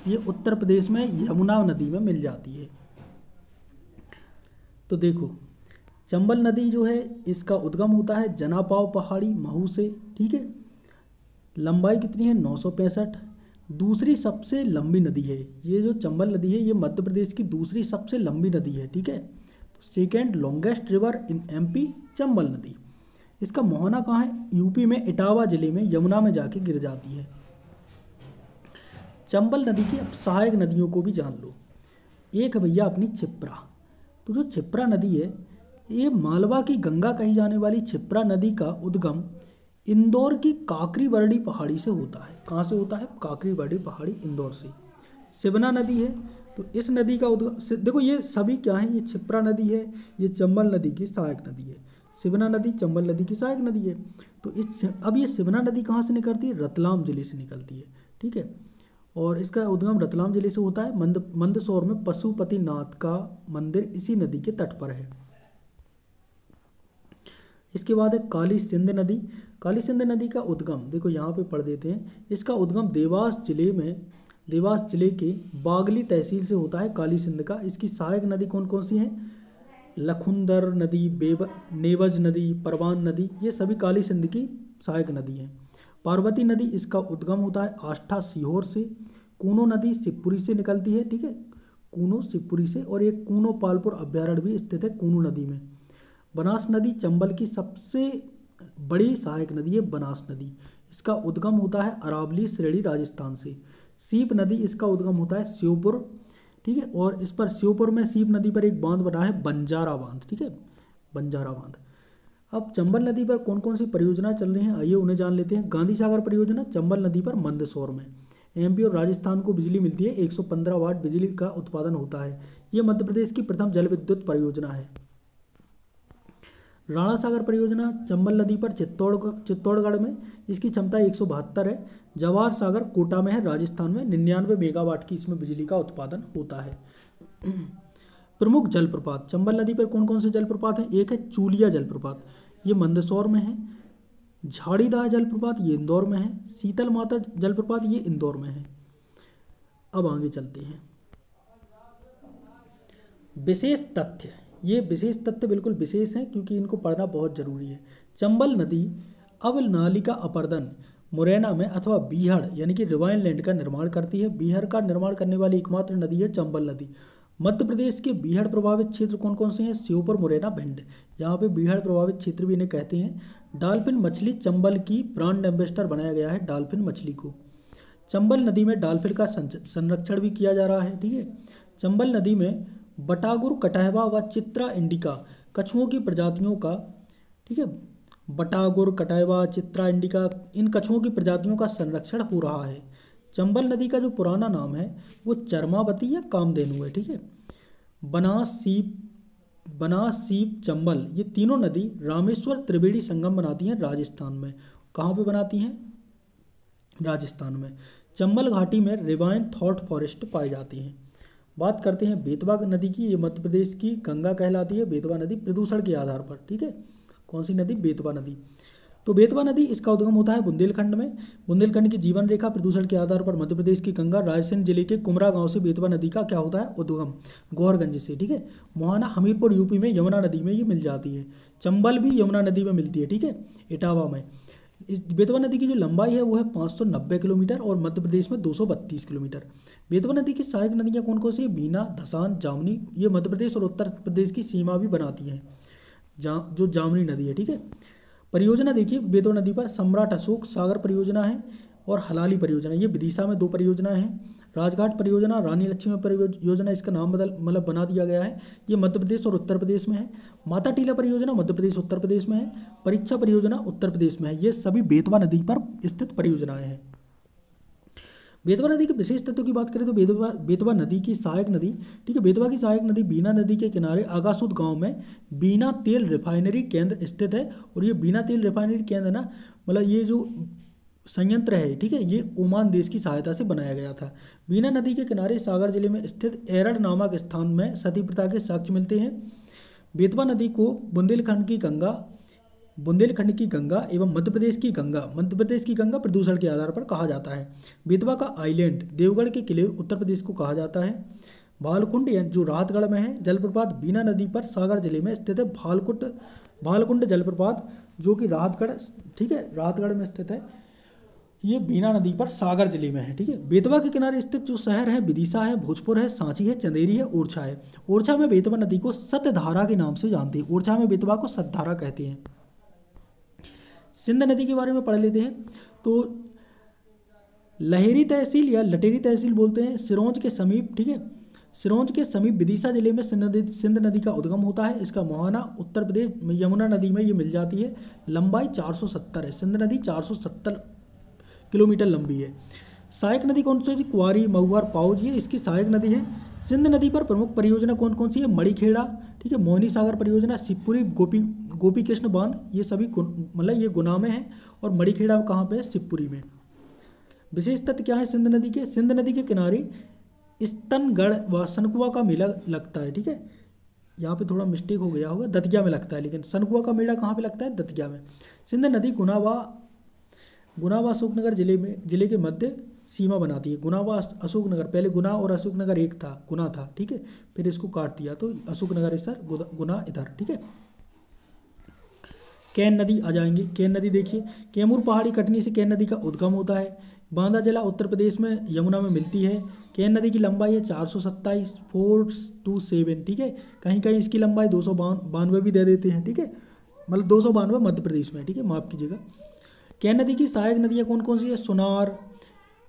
ये उत्तर प्रदेश में यमुना नदी में मिल जाती है। तो देखो चंबल नदी जो है इसका उद्गम होता है जनापाव पहाड़ी महू से, ठीक है। लंबाई कितनी है, 965। दूसरी सबसे लंबी नदी है ये जो चंबल नदी है, ये मध्य प्रदेश की दूसरी सबसे लंबी नदी है, ठीक है। तो second longest river in MP Chambal नदी। इसका मोहना कहाँ है, यूपी में इटावा जिले में यमुना में जाके गिर जाती है। चंबल नदी की अब सहायक नदियों को भी जान लो। एक है भैया अपनी क्षिप्रा। तो जो क्षिप्रा नदी है, ये मालवा की गंगा कही जाने वाली क्षिप्रा नदी का उद्गम इंदौर की काकरी बरडी पहाड़ी से होता है। कहाँ से होता है, काकरी बरडी पहाड़ी इंदौर से। सिवना नदी है, तो इस नदी का उद्गम, देखो ये सभी क्या है, ये क्षिप्रा नदी है, ये चंबल नदी की सहायक नदी है। सिवना नदी चंबल नदी की सहायक नदी है। तो अब ये सिवना नदी कहाँ से निकलती है, रतलाम जिले से निकलती है, ठीक है। और इसका उद्गम रतलाम जिले से होता है। मंदसौर में पशुपतिनाथ का मंदिर इसी नदी के तट पर है। इसके बाद है काली सिंध नदी। काली सिंध नदी का उद्गम देखो यहाँ पे पढ़ देते हैं। इसका उद्गम देवास जिले के बागली तहसील से होता है काली सिंध का। इसकी सहायक नदी कौन कौन सी हैं, लखुंदर नदी, नेवज नदी, परवान नदी, ये सभी काली सिंध की सहायक नदी हैं। पार्वती नदी, इसका उद्गम होता है आष्ठा सीहोर से। कूनो नदी शिवपुरी से निकलती है, ठीक है, कूनो शिवपुरी से। और एक कूनो पालपुर अभ्यारण्य भी स्थित है कूनो नदी में। बनास नदी चंबल की सबसे बड़ी सहायक नदी है बनास नदी। इसका उद्गम होता है अरावली श्रेणी राजस्थान से। सीप नदी, इसका उद्गम होता है श्योपुर, ठीक है। और इस पर श्योपुर में सीप नदी पर एक बांध बना है बंजारा बांध, ठीक है, बंजारा बांध। अब चंबल नदी पर कौन कौन सी परियोजना चल रही हैं, आइए उन्हें जान लेते हैं। गांधी सागर परियोजना चंबल नदी पर मंदसौर में। एमपी और राजस्थान को बिजली मिलती है, 115 वाट बिजली का उत्पादन होता है। ये मध्य प्रदेश की प्रथम जल विद्युत परियोजना है। राणा सागर परियोजना चंबल नदी पर चित्तौड़गढ़ में, इसकी क्षमता 172 है। जवाहर सागर कोटा में है राजस्थान में, 99 मेगावाट की इसमें बिजली का उत्पादन होता है। प्रमुख जलप्रपात चंबल नदी पर कौन कौन से जलप्रपात हैं, एक है चूलिया जलप्रपात, ये मंदसौर में है। झाड़ीदाह जलप्रपात ये इंदौर में है। शीतल माता जलप्रपात ये इंदौर में है। अब आगे चलते हैं। विशेष तथ्य, ये विशेष तथ्य बिल्कुल विशेष हैं क्योंकि इनको पढ़ना बहुत जरूरी है। चंबल नदी अवनालिका अपर्दन मुरैना में अथवा बीहड़ यानी कि रिवाइन लैंड का निर्माण करती है। बीहड़ का निर्माण करने वाली एकमात्र नदी है चंबल नदी। मध्य प्रदेश के बीहड़ प्रभावित क्षेत्र कौन कौन से हैं, श्योपुर, मुरैना, भिंड, यहाँ पे बीहड़ प्रभावित क्षेत्र भी इन्हें कहते हैं। डॉल्फिन मछली चंबल की ब्रांड एम्बेसडर बनाया गया है डॉल्फिन मछली को। चंबल नदी में डॉल्फिन का संरक्षण भी किया जा रहा है, ठीक है। चंबल नदी में बटागुर, कटहवा व चित्रा इंडिका कछुओं की प्रजातियों का, ठीक है, बटागुर, कटहवा, चित्रा इंडिका, इन कछुओं की प्रजातियों का संरक्षण हो रहा है। चंबल नदी का जो पुराना नाम है वो चरमावती या कामधेनु है, ठीक है। बनास, सीप, चंबल, ये तीनों नदी रामेश्वर त्रिवेणी संगम बनाती हैं राजस्थान में। कहाँ पे बनाती हैं, राजस्थान में। चंबल घाटी में रिवाइन थॉट फॉरेस्ट पाए जाते हैं। बात करते हैं बेतवा नदी की। ये मध्य प्रदेश की गंगा कहलाती है बेतवा नदी, प्रदूषण के आधार पर, ठीक है। कौन सी नदी, बेतवा नदी। तो बेतवा नदी, इसका उद्गम होता है बुंदेलखंड में। बुंदेलखंड की जीवन रेखा प्रदूषण के आधार पर मध्य प्रदेश की गंगा, रायसेन जिले के कुमरा गांव से बेतवा नदी का क्या होता है, उद्गम गौहरगंज से, ठीक है। मोहाना हमीरपुर यूपी में यमुना नदी में ये मिल जाती है। चंबल भी यमुना नदी में मिलती है, ठीक है, इटावा में। इस बेतवा नदी की जो लंबाई है वो है 590 किलोमीटर और मध्य प्रदेश में 232 किलोमीटर। बेतवा नदी की सहायक नदियाँ कौन कौन सी है, बीना, धसान, जामनी, ये मध्य प्रदेश और उत्तर प्रदेश की सीमा भी बनाती हैं। जो जामनी नदी है, ठीक है। परियोजना देखिए बेतवा नदी पर सम्राट अशोक सागर परियोजना है और हलाली परियोजना, ये विदिशा में 2 परियोजनाएं हैं। राजघाट परियोजना, रानी लक्ष्मी परियोजना, इसका नाम बना दिया गया है, ये मध्य प्रदेश और उत्तर प्रदेश में है। माता टीला परियोजना मध्य प्रदेश उत्तर प्रदेश में है। परीक्षा परियोजना उत्तर प्रदेश में है। ये सभी बेतवा नदी पर स्थित परियोजनाएं हैं। बेतवा नदी के विशेष तत्वों की बात करें तो बेतवा बेतवा नदी की सहायक नदी, ठीक है, बेतवा की सहायक नदी बीना नदी के किनारे आगासूद गांव में बीना तेल रिफाइनरी केंद्र स्थित है। और ये बीना तेल रिफाइनरी केंद्र ना, मतलब ये जो संयंत्र है, ठीक है, ये ओमान देश की सहायता से बनाया गया था। बीना नदी के किनारे सागर जिले में स्थित एरड़ नामक स्थान में सती प्रथा के साक्ष्य मिलते हैं। बेतवा नदी को बुंदेलखंड की गंगा एवं मध्य प्रदेश की गंगा प्रदूषण के आधार पर कहा जाता है। बेतवा का आइलैंड देवगढ़ के किले उत्तर प्रदेश को कहा जाता है। भालकुंड जो राहतगढ़ में है जलप्रपात बीना नदी पर सागर जिले में स्थित है। भालकुंड जलप्रपात जो कि राहतगढ़, ठीक है, राहतगढ़ में स्थित है। ये बीना नदी पर सागर जिले में है, ठीक है। बेतवा के किनारे स्थित जो शहर है विदिशा है, भोजपुर है, सांची है, चंदेरी है, ओरछा है। ओरछा में बेतवा नदी को सतधारा के नाम से जानते हैं। ओरछा में बेतवा को सतधारा कहते हैं। सिंध नदी के बारे में पढ़ लेते हैं। तो लहेरी तहसील या लटेरी तहसील बोलते हैं, सिरोंज के समीप, ठीक है, सिरोंज के समीप विदिशा जिले में सिंध नदी का उद्गम होता है। इसका मुहाना उत्तर प्रदेश यमुना नदी में ये मिल जाती है। लंबाई 470 है। सिंध नदी 470 किलोमीटर लंबी है। सहायक नदी कौन सी है? कुआरी, महुआर, पाउज, ये इसकी सहायक नदी है। सिंध नदी पर प्रमुख परियोजना कौन कौन सी है? मणिखेड़ा, ठीक है, मोहिनी सागर परियोजना, शिवपुरी, गोपी कृष्ण बांध, ये सभी मतलब ये गुना में है। और मणिखेड़ा कहाँ पे है? शिवपुरी में। विशेष तथ्य क्या है सिंध नदी के? सिंध नदी के किनारे स्तनगढ़ व सनकुआ का मेला लगता है, ठीक है। यहाँ पे थोड़ा मिस्टेक हो गया होगा, दतिया में लगता है, लेकिन सनकुआ का मेला कहाँ पे लगता है? दतिया में। सिंध नदी गुना व अशोकनगर जिले के मध्य सीमा बनाती है। गुना व अशोकनगर, पहले गुना और अशोकनगर एक था, गुना था, ठीक है, फिर इसको काट दिया तो अशोकनगर इधर, गुना इधर, ठीक है। केन नदी आ जाएंगे। केन नदी देखिए, कैमूर पहाड़ी कटनी से केन नदी का उद्गम होता है। बांदा जिला उत्तर प्रदेश में यमुना में मिलती है। केन नदी की लंबाई है 427 427, ठीक है। कहीं कहीं इसकी लंबाई 292 भी दे देते हैं, ठीक है, मतलब 292 मध्य प्रदेश में, ठीक है, माफ कीजिएगा। केन नदी की सहायक नदियाँ कौन कौन सी है? सुनार,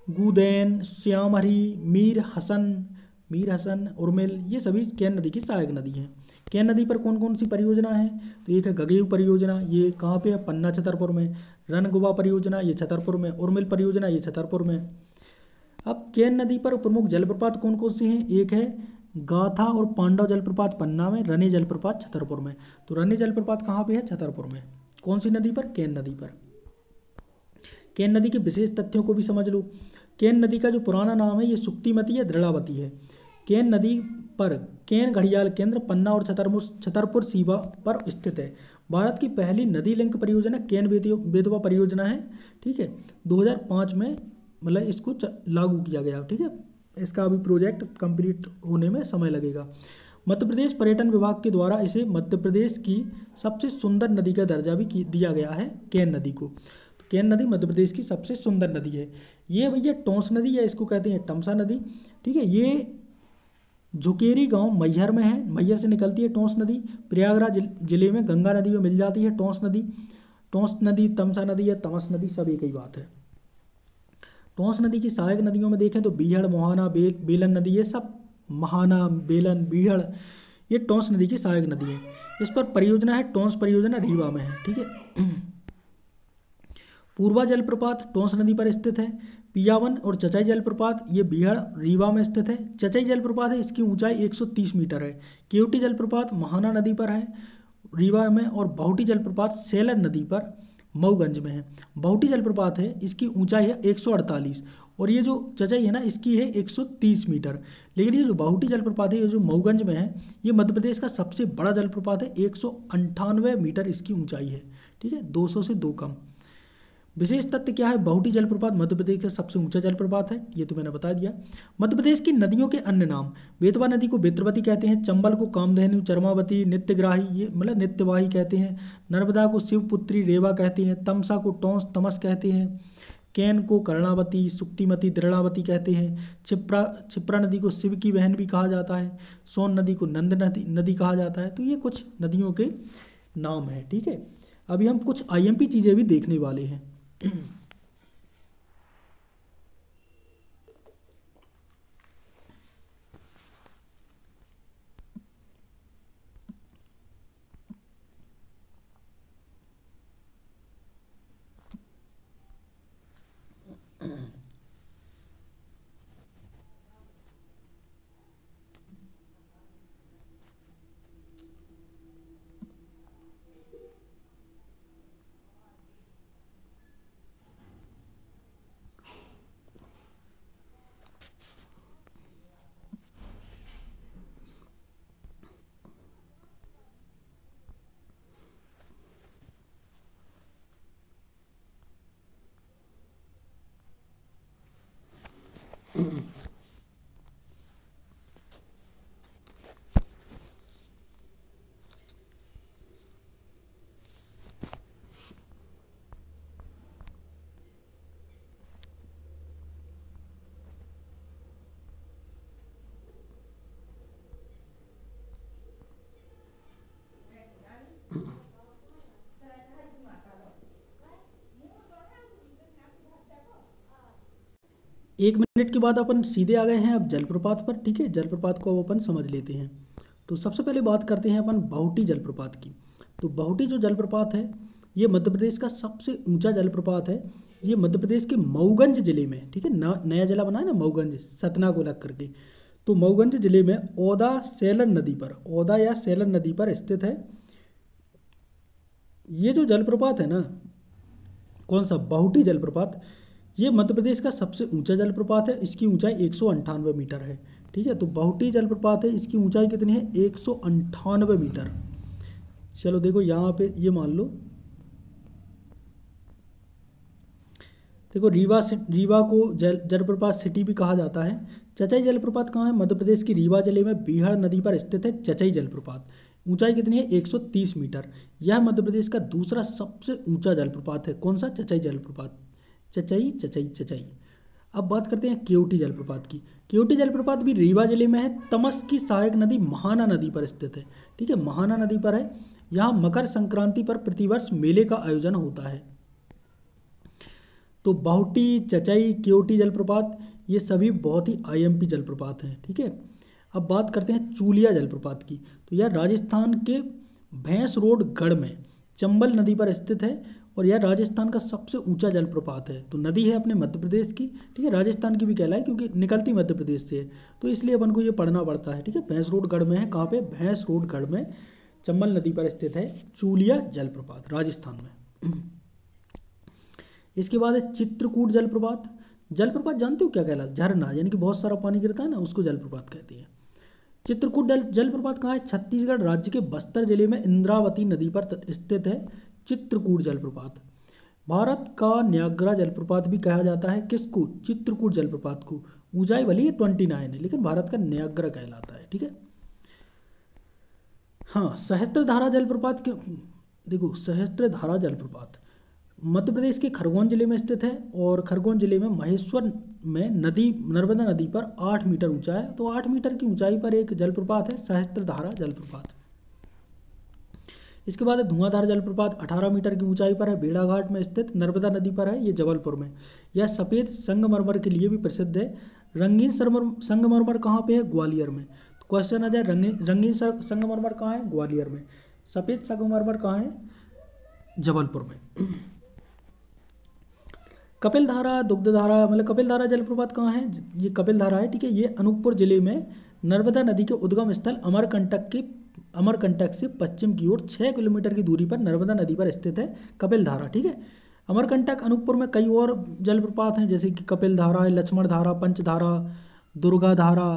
गूदेन, श्यामहरी, मीर हसन, उर्मिल, ये सभी केन नदी की सहायक नदी हैं। केन नदी पर कौन कौन सी परियोजना है? तो एक है गगेऊ परियोजना, ये कहाँ पे है? पन्ना छतरपुर में। रनगुबा परियोजना, ये छतरपुर में। उर्मिल परियोजना, ये छतरपुर में। अब केन नदी पर प्रमुख जलप्रपात कौन कौन से हैं? एक है गाथा और पांडव जलप्रपात पन्ना में, रने जलप्रपात छतरपुर में। तो रने जलप्रपात कहाँ पे है? छतरपुर में। कौन सी नदी पर? केन नदी पर। केन नदी के विशेष तथ्यों को भी समझ लो। केन नदी का जो पुराना नाम है ये सुक्तिमती या दृढ़ावती है। केन नदी पर केन घड़ियाल केंद्र पन्ना और छतरपुर सीमा पर स्थित है। भारत की पहली नदी लिंक परियोजना केन बेतवा परियोजना है, ठीक है। 2005 में मतलब इसको लागू किया गया, ठीक है। इसका अभी प्रोजेक्ट कंप्लीट होने में समय लगेगा। मध्य प्रदेश पर्यटन विभाग के द्वारा इसे मध्य प्रदेश की सबसे सुंदर नदी का दर्जा भी दिया गया है केन नदी को। केन नदी मध्य प्रदेश की सबसे सुंदर नदी है। ये भैया टोंस नदी या इसको कहते हैं टमसा नदी, ठीक है। ये झुकेरी गांव मैहर में है, मैहर से निकलती है टोंस नदी। प्रयागराज जिले में गंगा नदी में मिल जाती है टोंस नदी, तमसा नदी या तमस नदी, सब एक ही बात है। टोंस नदी की सहायक नदियों में देखें तो बीहड़, मोहाना, बेलन नदी, ये सब महाना, बेलन, बीहड़, ये टोंस नदी की सहायक नदी है। इस पर परियोजना है टोंस परियोजना, रीवा में है, ठीक है। पूर्वा जलप्रपात टोंस नदी पर स्थित है। पियावन और चचाई जलप्रपात ये बीहड़ रीवा में स्थित है। चचाई जलप्रपात है, इसकी ऊंचाई 130 मीटर है। केवटी जलप्रपात महाना नदी पर है रीवा में। और बाहुटी जलप्रपात सेलर नदी पर मऊगंज में है। बाहुटी जलप्रपात है, इसकी ऊंचाई है 148 और ये जो चचाई है ना इसकी है 130 मीटर। लेकिन ये जो बाहुटी जलप्रपात है, ये जो मऊगंज में है, ये मध्य प्रदेश का सबसे बड़ा जलप्रपात है। 198 मीटर इसकी ऊंचाई है, ठीक है, 200 से 2 कम। विशेष तथ्य क्या है? बाहुटी जलप्रपात मध्य प्रदेश का सबसे ऊंचा जलप्रपात है, ये तो मैंने बता दिया। मध्य प्रदेश की नदियों के अन्य नाम, बेतवा नदी को बेत्रवती कहते हैं। चंबल को कामधेनु, चरमावती, नित्यग्राही, ये मतलब नित्यवाही कहते हैं। नर्मदा को शिवपुत्री, रेवा कहते हैं। तमसा को टोंस, तमस कहते हैं। केन को कर्णावती, सुक्तिमती, दृढ़ावती कहते हैं। क्षिप्रा नदी को शिव की बहन भी कहा जाता है। सोन नदी को नंद नदी कहा जाता है। तो ये कुछ नदियों के नाम हैं, ठीक है। अभी हम कुछ आईएमपी चीज़ें भी देखने वाले हैं। 1 मिनट के बाद अपन सीधे आ गए हैं अब जलप्रपात पर। ठीक है, जलप्रपात को अब अपन समझ लेते हैं। तो सबसे पहले बात करते हैं अपन बाहुटी जलप्रपात की। तो बाहुटी जो जलप्रपात है ये मध्य प्रदेश का सबसे ऊंचा जलप्रपात है। ये मध्य प्रदेश के मऊगंज जिले में, ठीक है, नया जिला बना है ना मऊगंज, सतना को लग करके, तो मऊगंज जिले में औदा सेलन नदी पर, औदा या सेलन नदी पर स्थित है। ये जो जलप्रपात है ना, कौन सा, बाहुटी जलप्रपात, ये मध्य प्रदेश का सबसे ऊंचा जलप्रपात है। इसकी ऊंचाई 198 मीटर है। ठीक है, तो बाहुटी जलप्रपात है, इसकी ऊंचाई कितनी है, 198 मीटर। चलो देखो यहाँ पे ये मान लो, देखो रीवा को जलप्रपात सिटी भी कहा जाता है। चचाई जलप्रपात कहाँ है, मध्य प्रदेश की रीवा जिले में बीहड़ नदी पर स्थित है चचाई जलप्रपात। ऊंचाई कितनी है, 130 मीटर। यह मध्य प्रदेश का दूसरा सबसे ऊंचा जलप्रपात है। कौन सा, चचाई जलप्रपात, चचाई चचाई चचाई। अब बात करते हैं केवटी जलप्रपात की। केवटी जलप्रपात भी रीवा जिले में है। तमस की सहायक नदी महाना नदी पर स्थित है। ठीक है, महाना नदी पर है। यहाँ मकर संक्रांति पर प्रतिवर्ष मेले का आयोजन होता है। तो बाहुटी, चचाई, केवटी जलप्रपात ये सभी बहुत ही आईएमपी जलप्रपात हैं। ठीक है, अब बात करते हैं चूलिया जलप्रपात की। तो यह राजस्थान के भैंस रोड गढ़ में चंबल नदी पर स्थित है और यह राजस्थान का सबसे ऊंचा जलप्रपात है। तो नदी है अपने मध्य प्रदेश की, ठीक है, राजस्थान की भी कहलाए क्योंकि निकलती मध्य प्रदेश से है, तो इसलिए अपन को ये पढ़ना पड़ता है। ठीक है, भैंस रोड गढ़ में है। कहाँ पे, भैंस रोड गढ़ में चंबल नदी पर स्थित है चूलिया जलप्रपात, राजस्थान में। इसके बाद है चित्रकूट जलप्रपात। जलप्रपात जानते हो क्या कहलाता है, झरना, यानी कि बहुत सारा पानी गिरता है ना, उसको जलप्रपात कहते हैं। चित्रकूट जलप्रपात कहाँ है, छत्तीसगढ़ राज्य के बस्तर जिले में इंद्रावती नदी पर स्थित है चित्रकूट जलप्रपात। भारत का न्यागरा जलप्रपात भी कहा जाता है किसको, चित्रकूट जलप्रपात को। ऊंचाई भले ही 29 है लेकिन भारत का न्यागरा कहलाता है। ठीक है, हाँ, सहस्त्रधारा जलप्रपात के, देखो सहस्त्रधारा जलप्रपात मध्य प्रदेश के खरगोन जिले में स्थित है और खरगोन जिले में महेश्वर में नर्मदा नदी पर 8 मीटर ऊंचा है। तो 8 मीटर की ऊंचाई पर एक जलप्रपात है सहस्त्रधारा जलप्रपात। इसके बाद धुआंधार जलप्रपात 18 मीटर की ऊंचाई पर है, भेड़ाघाट में स्थित नर्मदा नदी पर है, ये जबलपुर में। यह सफ़ेद संगमरमर के लिए भी प्रसिद्ध है। रंगीन संगमरमर कहाँ पे है, ग्वालियर में। तो क्वेश्चन आ जाए, रंगीन संगमरमर कहाँ है, ग्वालियर में। सफ़ेद संगमरमर कहाँ है, जबलपुर में। कपिलधारा, दुग्धधारा, मतलब कपिलधारा जलप्रपात कहाँ है, ये कपिलधारा है। ठीक है, ये अनूपपुर जिले में नर्मदा नदी के उद्गम स्थल अमरकंटक से पश्चिम की ओर 6 किलोमीटर की दूरी पर नर्मदा नदी पर स्थित है कपिलधारा। ठीक है, अमरकंटक, अनूपपुर में कई और जलप्रपात हैं जैसे कि कपिलधारा, लक्ष्मणधारा, पंचधारा, दुर्गाधारा,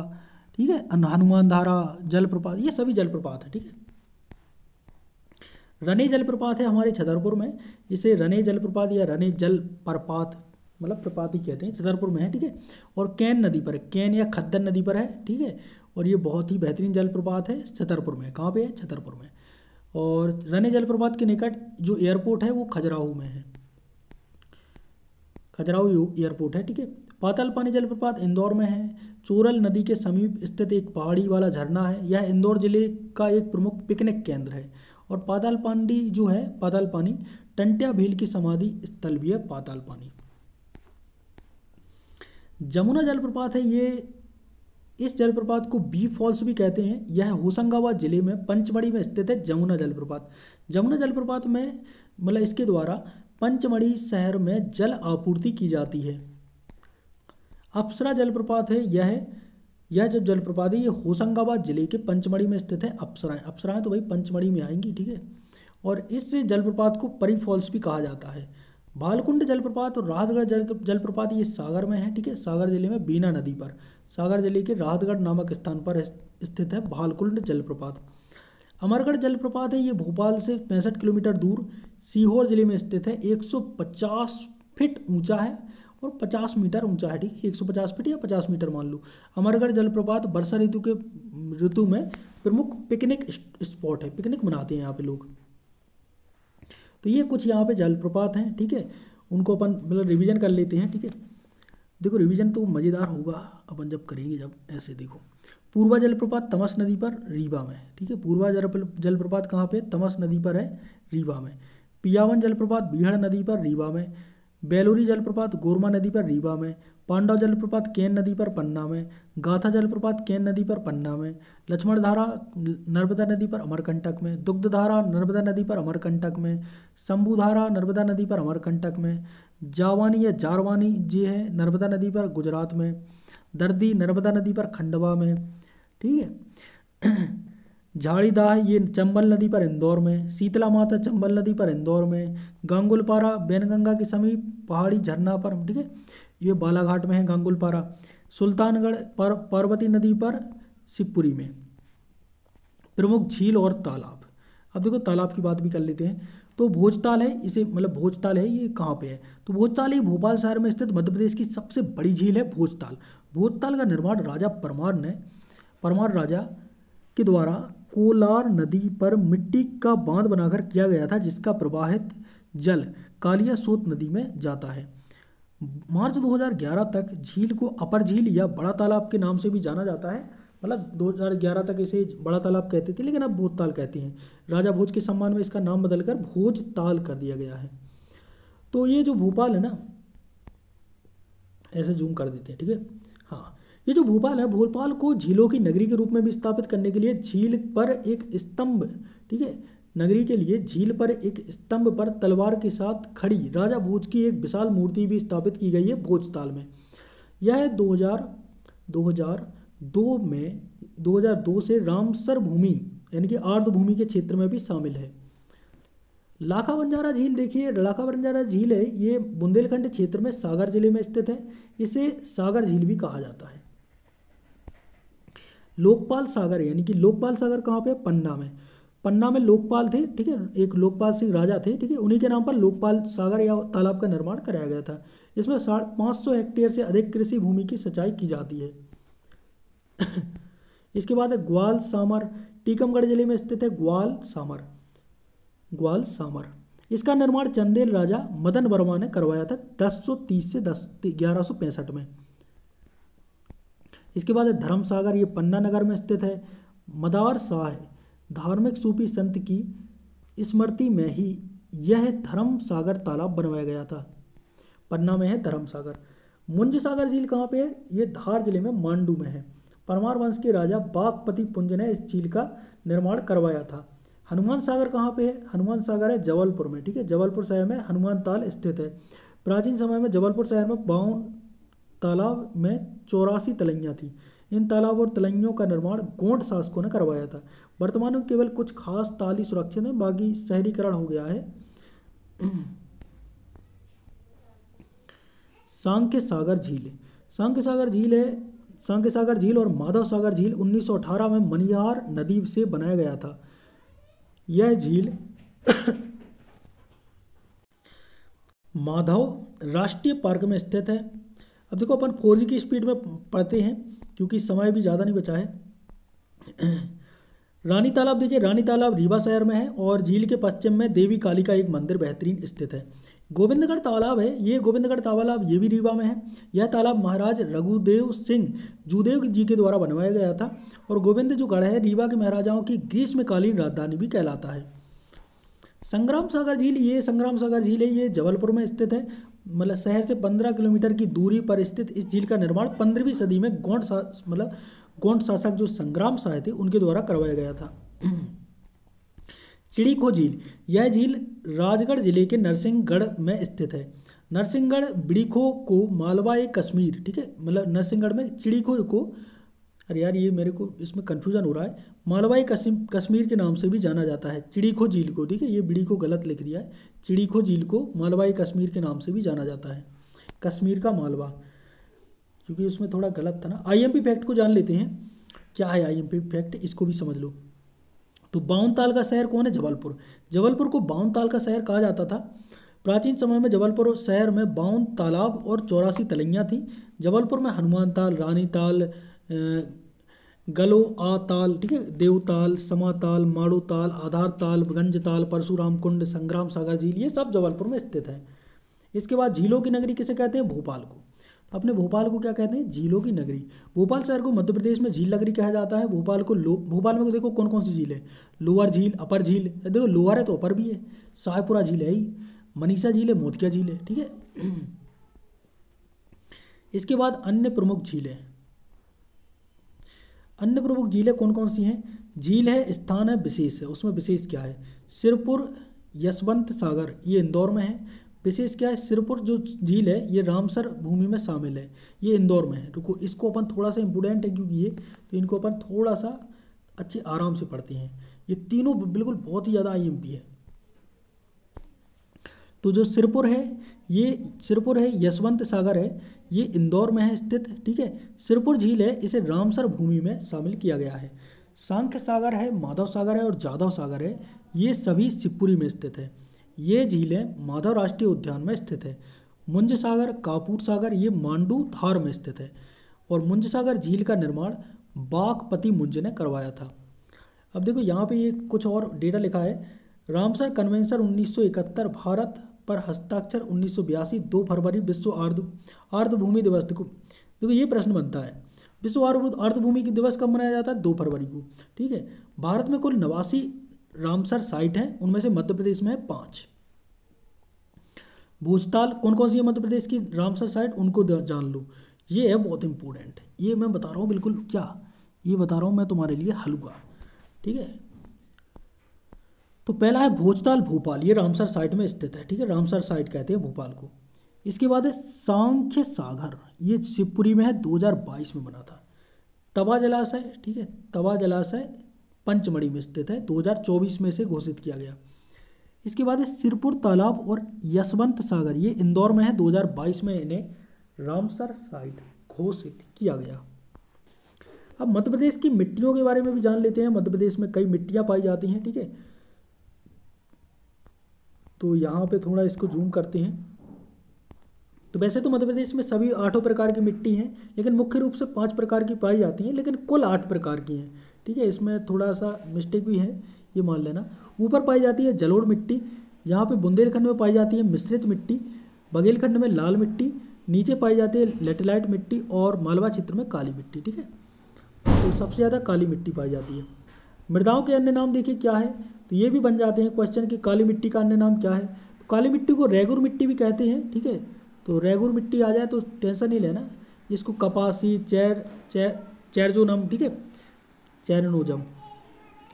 ठीक है, हनुमान धारा जलप्रपात, ये सभी जलप्रपात हैं। ठीक है, रने जलप्रपात है हमारे छतरपुर में। इसे रने जलप्रपात या रने जल प्रपात, मतलब प्रपात ही कहते हैं, छतरपुर में है। ठीक है, और कैन नदी पर है, कैन या खद्दन नदी पर है। ठीक है, और ये बहुत ही बेहतरीन जलप्रपात है, छतरपुर में। कहाँ पे है, छतरपुर में। और रने जलप्रपात के निकट जो एयरपोर्ट है वो खजुराहो में है, खजुराहो एयरपोर्ट है। ठीक है, पाताल पानी जलप्रपात इंदौर में है। चोरल नदी के समीप स्थित एक पहाड़ी वाला झरना है। यह इंदौर जिले का एक प्रमुख पिकनिक केंद्र है। और पाताल पानी जो है, पाताल पानी टंट्या भील की समाधि स्थल भी है पाताल पानी। जमुना जलप्रपात है, ये इस जलप्रपात को बी फॉल्स भी कहते हैं। यह होशंगाबाद जिले में पंचमढ़ी में स्थित है जमुना जलप्रपात। जमुना जलप्रपात में मतलब इसके द्वारा पंचमढ़ी शहर में जल आपूर्ति की जाती है। अप्सरा जलप्रपात है, यह जो जलप्रपात है ये होशंगाबाद जिले के पंचमढ़ी में स्थित है। अप्सराएं तो भाई पंचमढ़ी में आएंगी। ठीक है, और इस जलप्रपात को परी फॉल्स भी कहा जाता है। भालकुंड जलप्रपात और राहतगढ़ जलप्रपात ये सागर में है। ठीक है, सागर जिले में बीना नदी पर, सागर जिले के राहतगढ़ नामक स्थान पर स्थित है भालकुंड जलप्रपात। अमरगढ़ जलप्रपात है, ये भोपाल से 65 किलोमीटर दूर सीहोर जिले में स्थित है। 150 फीट ऊंचा है और 50 मीटर ऊंचा है, ठीक है, 150 फीट या 50 मीटर मान लो। अमरगढ़ जलप्रपात वर्षा ऋतु में प्रमुख पिकनिक स्पॉट है, पिकनिक मनाते हैं यहाँ पे लोग। तो ये कुछ यहाँ पे जलप्रपात हैं, ठीक है, उनको अपन मतलब रिवीजन कर लेते हैं, ठीक है। देखो रिवीजन तो मज़ेदार होगा अपन जब करेंगे, जब ऐसे देखो। पूर्वा जलप्रपात तमस नदी पर रीवा में, ठीक है, पूर्वा जलप्रपात कहाँ पे? तमस नदी पर है, रीवा में। पियावन जलप्रपात बीहड़ नदी पर, रीवा में। बेलोरी जलप्रपात गोरमा नदी पर, रीवा में। पांडव जलप्रपात केन नदी पर, पन्ना में। गाथा जलप्रपात केन नदी पर, पन्ना में। लक्ष्मण धारा नर्मदा नदी पर, अमरकंटक में। दुग्ध धारा नर्मदा नदी पर, अमरकंटक में। शंभू धारा नर्मदा नदी पर, अमरकंटक में। जावानी या जारवानी ये है नर्मदा नदी पर, गुजरात में। दर्दी नर्मदा नदी पर, खंडवा में, ठीक है। झाड़ीदाह ये चंबल नदी पर, इंदौर में। शीतला माता चंबल नदी पर, इंदौर में। गांगुलपारा बैनगंगा के समीप पहाड़ी झरना पर, ठीक है, ये बालाघाट में है गांगुलपारा। सुल्तानगढ़ पार्वती नदी पर, शिवपुरी में। प्रमुख झील और तालाब। अब देखो तालाब की बात भी कर लेते हैं। तो भोजताल है, इसे मतलब भोजताल है, ये कहाँ पे है? तो भोजताल ये भोपाल शहर में स्थित मध्य प्रदेश की सबसे बड़ी झील है भोजताल। भोजताल का निर्माण राजा परमार राजा के द्वारा कोलार नदी पर मिट्टी का बांध बनाकर किया गया था, जिसका प्रवाहित जल कालिया सोत नदी में जाता है। मार्च 2011 तक झील को अपर झील या बड़ा तालाब के नाम से भी जाना जाता है। मतलब 2011 तक इसे बड़ा तालाब कहते थे, लेकिन अब भोजताल कहते हैं। राजा भोज के सम्मान में इसका नाम बदलकर भोजताल कर दिया गया है। तो ये जो भोपाल है ना, ऐसे जूम कर देते हैं, ठीक है। हाँ, ये जो भोपाल है, भोपाल को झीलों की नगरी के रूप में भी स्थापित करने के लिए झील पर एक स्तंभ, ठीक है, नगरी के लिए झील पर एक स्तंभ पर तलवार के साथ खड़ी राजा भोज की एक विशाल मूर्ति भी स्थापित की गई है भोजताल में। यह 2002 से रामसर भूमि यानी कि आर्द्र भूमि के क्षेत्र में भी शामिल है। लाखा बंजारा झील देखिए, लाखा बंजारा झील है, ये बुंदेलखंड क्षेत्र में सागर जिले में स्थित है। इसे सागर झील भी कहा जाता है। लोकपाल सागर यानी कि लोकपाल सागर कहाँ पे? पन्ना में। पन्ना में लोकपाल थे, ठीक है, एक लोकपाल सिंह राजा थे, ठीक है, उन्हीं के नाम पर लोकपाल सागर या तालाब का निर्माण कराया गया था। इसमें 550 हेक्टेयर से अधिक कृषि भूमि की सिंचाई की जाती है। इसके बाद है ग्वाल सामर, टीकमगढ़ जिले में स्थित है ग्वाल सामर। इसका निर्माण चंदेल राजा मदन वर्मा ने करवाया था 1030 से 1165 में। इसके बाद है धर्म सागर, ये पन्ना नगर में स्थित है। मदार शाह धार्मिक सूफी संत की स्मृति में ही यह धर्म सागर तालाब बनवाया गया था। पन्ना में है धर्म सागर। मुंज सागर झील कहाँ पे है? ये धार जिले में मांडू में है। परमार वंश के राजा बागपति पुंज ने इस झील का निर्माण करवाया था। हनुमान सागर कहाँ पे है? हनुमान सागर है जबलपुर में, ठीक है, जबलपुर शहर में हनुमान ताल स्थित है। प्राचीन समय में जबलपुर शहर में 52 तालाब में 84 तलैया थी। इन तालाब और तलैयों का निर्माण गोंड शासकों ने करवाया था। वर्तमान में केवल कुछ खास ताल ही सुरक्षित हैं, बाकी शहरीकरण हो गया है। सांख्य सागर झील और माधव सागर झील 1918 में मनियार नदी से बनाया गया था। यह झील माधव राष्ट्रीय पार्क में स्थित है। अब देखो अपन 4G की स्पीड में पढ़ते हैं क्योंकि समय भी ज़्यादा नहीं बचा है। रानी तालाब देखिए, रानी तालाब रीवा शहर में है और झील के पश्चिम में देवी काली का एक मंदिर बेहतरीन स्थित है। गोविंदगढ़ तालाब है, ये गोविंदगढ़ तालाब ये भी रीवा में है। यह तालाब महाराज रघुदेव सिंह जूदेव जी के द्वारा बनवाया गया था और गोविंद जो गढ़ है रीवा के महाराजाओं की ग्रीष्मकालीन राजधानी भी कहलाता है। संग्राम सागर झील, ये संग्राम सागर झील है, ये जबलपुर में स्थित है। मतलब शहर से 15 किलोमीटर की दूरी पर स्थित इस झील का निर्माण 15वीं सदी में गोंड शासक जो संग्राम शाह थे उनके द्वारा करवाया गया था। चिड़ीखो झील, यह झील राजगढ़ जिले के नरसिंहगढ़ में स्थित है। नरसिंहगढ़ बिड़ीखो को मालवाई कश्मीर, ठीक है, मतलब नरसिंहगढ़ में चिड़ीखो को, अरे यार ये मेरे को इसमें कन्फ्यूजन हो रहा है, मालवाई कश्मीर के नाम से भी जाना जाता है चिड़ीखो झील को, ठीक है, ये बिड़ीखो गलत लिख दिया है। चिड़ीखो झील को मालवाई कश्मीर के नाम से भी जाना जाता है, कश्मीर का मालवा, क्योंकि उसमें थोड़ा गलत था ना। IMP फैक्ट को जान लेते हैं, क्या है IMP फैक्ट, इसको भी समझ लो। तो बाउनताल का शहर कौन है? जबलपुर। जबलपुर को बाउनताल का शहर कहा जाता था। प्राचीन समय में जबलपुर शहर में 52 तालाब और 84 तलैयाँ थीं। जबलपुर में हनुमान ताल, रानी ताल, गलोआ ताल, ठीक है, देवताल, समाताल, माड़ू ताल, आधार ताल, गंज ताल, परशुराम कुंड, संग्राम सागर झील, ये सब जबलपुर में स्थित है। इसके बाद झीलों की नगरी किसे कहते हैं? भोपाल को। अपने भोपाल को क्या कहते हैं? झीलों की नगरी। भोपाल शहर को मध्य प्रदेश में झील नगरी कहा जाता है। भोपाल में देखो कौन कौन सी झील है, लोअर झील, अपर झील, देखो लोअर है तो अपर भी है, शाहपुरा झील है ही, मनीषा झील है, मोतिया झील है, ठीक है। इसके बाद अन्य प्रमुख झीलें, अन्य प्रमुख झीलें कौन कौन सी हैं? झील है, स्थान है, विशेष है। उसमें विशेष क्या है? सिरपुर, यशवंत सागर, ये इंदौर में है। विशेष क्या है? सिरपुर जो झील है ये रामसर भूमि में शामिल है, ये इंदौर में है। रुको, इसको अपन थोड़ा सा इम्पोर्टेंट है क्योंकि ये, तो इनको अपन थोड़ा सा अच्छे आराम से पढ़ते हैं। ये तीनों बिल्कुल बहुत ही ज़्यादा आईएमपी है। तो जो सिरपुर है, ये सिरपुर है, यशवंत सागर है, ये इंदौर में है स्थित, ठीक है। सिरपुर झील है, इसे रामसर भूमि में शामिल किया गया है। सांख्य सागर है, माधव सागर है और जाधव सागर है, ये सभी शिवपुरी में स्थित है। ये झीलें माधव राष्ट्रीय उद्यान में स्थित है। मुंज सागर, कापूर सागर, ये मांडू धार में स्थित है। और मुंज सागर झील का निर्माण बागपति मुंज ने करवाया था। अब देखो यहाँ पे ये कुछ और डेटा लिखा है। रामसर कन्वेंशन 1971, भारत पर हस्ताक्षर 1982, 2 फरवरी विश्व आर्द्रभूमि दिवस। देखो ये प्रश्न बनता है, विश्व आर्द्रभूमि दिवस कब मनाया जाता है? 2 फरवरी को, ठीक है। भारत में कुल 89 रामसर साइट हैं, उनमें से मध्य प्रदेश में है 5। भोजताल कौन कौन सी है मध्य प्रदेश की रामसर साइट, उनको जान लो, ये है बहुत इंपॉर्टेंट। ये मैं बता रहा हूँ बिल्कुल, क्या ये बता रहा हूँ मैं तुम्हारे लिए हलवा, ठीक है। तो पहला है भोजताल भोपाल, ये रामसर साइट में स्थित है, ठीक है, रामसर साइट कहते हैं भोपाल को। इसके बाद है सांख्य सागर, ये शिवपुरी में है, 2022 में बना था। तवा जलाशय, ठीक है, तवा जलाशय पंचमढ़ी में स्थित है, 2024 में से घोषित किया गया। इसके बाद है सिरपुर तालाब और यशवंत सागर, ये इंदौर में है, 2022 में इन्हें रामसर साइट घोषित किया गया। अब मध्य प्रदेश की मिट्टियों के बारे में भी जान लेते हैं। मध्य प्रदेश में कई मिट्टियां पाई जाती हैं, ठीक है। तो यहाँ पे थोड़ा इसको जूम करते हैं। तो वैसे तो मध्य प्रदेश में सभी 8 प्रकार की मिट्टी हैं, लेकिन मुख्य रूप से 5 प्रकार की पाई जाती हैं, लेकिन कुल 8 प्रकार की हैं, ठीक है। इसमें थोड़ा सा मिस्टेक भी है, ये मान लेना। ऊपर पाई जाती है जलोढ़ मिट्टी, यहाँ पे बुंदेलखंड में पाई जाती है मिश्रित मिट्टी, बघेलखंड में लाल मिट्टी, नीचे पाई जाती है लेटेलाइट मिट्टी और मालवा क्षेत्र में काली मिट्टी, ठीक है। तो सबसे ज़्यादा काली मिट्टी पाई जाती है। मृदाओं के अन्य नाम देखिए क्या है, तो ये भी बन जाते हैं क्वेश्चन कि काली मिट्टी का अन्य नाम क्या है। तो काली मिट्टी को रेगुर मिट्टी भी कहते हैं, ठीक है। तो रेगुर मिट्टी आ जाए तो टेंशन नहीं लेना, इसको कपासी, चैरजोनम, ठीक है, चैरनोजम।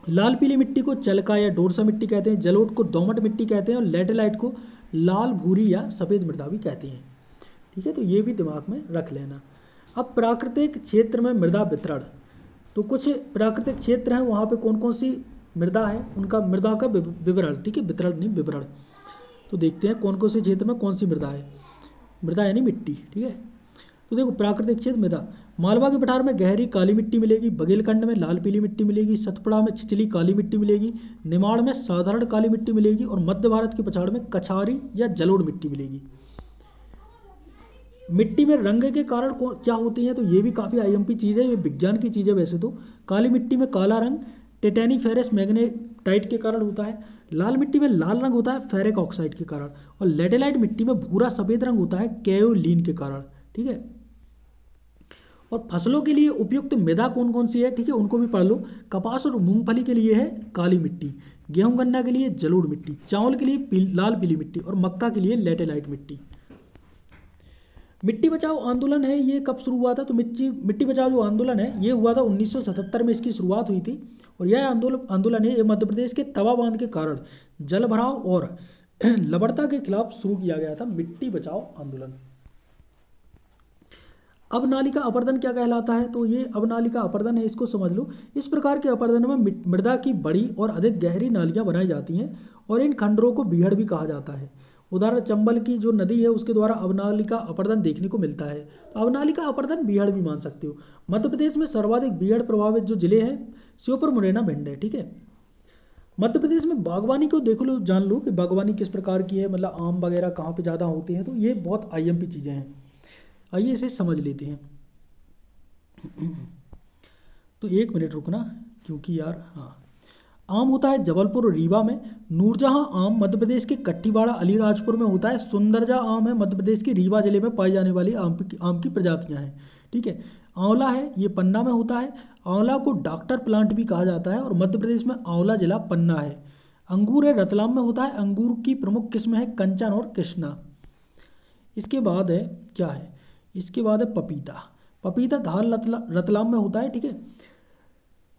लाल पीली मिट्टी को चलका या डोरसा मिट्टी कहते हैं, जलोढ़ को दोमट मिट्टी कहते हैं और लेटेलाइट को लाल भूरी या सफ़ेद मृदा भी कहते हैं, ठीक है। तो ये भी दिमाग में रख लेना। अब प्राकृतिक क्षेत्र में मृदा वितरण, तो कुछ प्राकृतिक क्षेत्र हैं, वहाँ पे कौन कौन सी मृदा है, उनका मृदा का विवरण, ठीक है, वितरण नहीं विवरण। तो देखते हैं कौन कौन से क्षेत्र में कौन सी मृदा है, मृदा यानी मिट्टी, ठीक है। तो देखो प्राकृतिक क्षेत्र मृदा, मालवा के पठार में गहरी काली मिट्टी मिलेगी, बघेलखंड में लाल पीली मिट्टी मिलेगी, सतपुड़ा में छिछली काली मिट्टी मिलेगी, निमाड़ में साधारण काली मिट्टी मिलेगी और मध्य भारत के पछाड़ में कछारी या जलोढ़ मिट्टी मिलेगी। मिट्टी में रंग के कारण क्या होती हैं, तो ये भी काफ़ी आईएमपी चीज़ है, ये विज्ञान की चीज़ है वैसे तो। काली मिट्टी में काला रंग टेटेनीफेरस मैग्नेटाइट के कारण होता है, लाल मिट्टी में लाल रंग होता है फेरिक ऑक्साइड के कारण, और लेटेलाइट मिट्टी में भूरा सफ़ेद रंग होता है केओलिन के कारण, ठीक है। और फसलों के लिए उपयुक्त मृदा कौन कौन सी है, ठीक है, उनको भी पढ़ लो। कपास और मूंगफली के लिए है काली मिट्टी, गेहूं गन्ना के लिए जलोढ़ मिट्टी, चावल के लिए लाल पीली मिट्टी और मक्का के लिए लेटेलाइट मिट्टी। मिट्टी बचाओ आंदोलन है, ये कब शुरू हुआ था, तो मिट्टी बचाओ जो आंदोलन है ये हुआ था 1977 में, इसकी शुरुआत हुई थी। और यह आंदोलन है ये मध्य प्रदेश के तवा बांध के कारण जल भराव और लवणता के खिलाफ शुरू किया गया था मिट्टी बचाओ आंदोलन। अवनालिका अपर्दन क्या कहलाता है, तो ये अवनालिका अपर्दन है, इसको समझ लो। इस प्रकार के अपर्दन में मृदा की बड़ी और अधिक गहरी नालियाँ बनाई जाती हैं और इन खंडरों को बीहड़ भी कहा जाता है। उदाहरण चंबल की जो नदी है उसके द्वारा अवनालिका अपर्दन देखने को मिलता है। तो अवनालिका अपर्दन बीहड़ भी मान सकते हो। मध्य प्रदेश में सर्वाधिक बीहड़ प्रभावित जो जिले हैं श्योपुर, मुरैना, भिंड है, ठीक है। मध्य प्रदेश में बागवानी को देख लो, जान लो कि बागवानी किस प्रकार की है, मतलब आम वगैरह कहाँ पे ज़्यादा होते हैं, तो ये बहुत आईएमपी चीज़ें हैं। आइए इसे समझ लेते हैं। तो एक मिनट रुकना, क्योंकि यार हाँ, आम होता है जबलपुर और रीवा में। नूरजहां आम मध्य प्रदेश के कट्टीवाड़ा अलीराजपुर में होता है। सुंदरजा आम है मध्य प्रदेश के रीवा जिले में पाई जाने वाली आम की प्रजातियां हैं। ठीक है। आंवला है, ये पन्ना में होता है। आंवला को डॉक्टर प्लांट भी कहा जाता है और मध्य प्रदेश में आंवला जिला पन्ना है। अंगूर है, रतलाम में होता है। अंगूर की प्रमुख किस्म है कंचन और कृष्णा। इसके बाद है क्या है, इसके बाद है पपीता। पपीता धार रतलाम में होता है। ठीक है।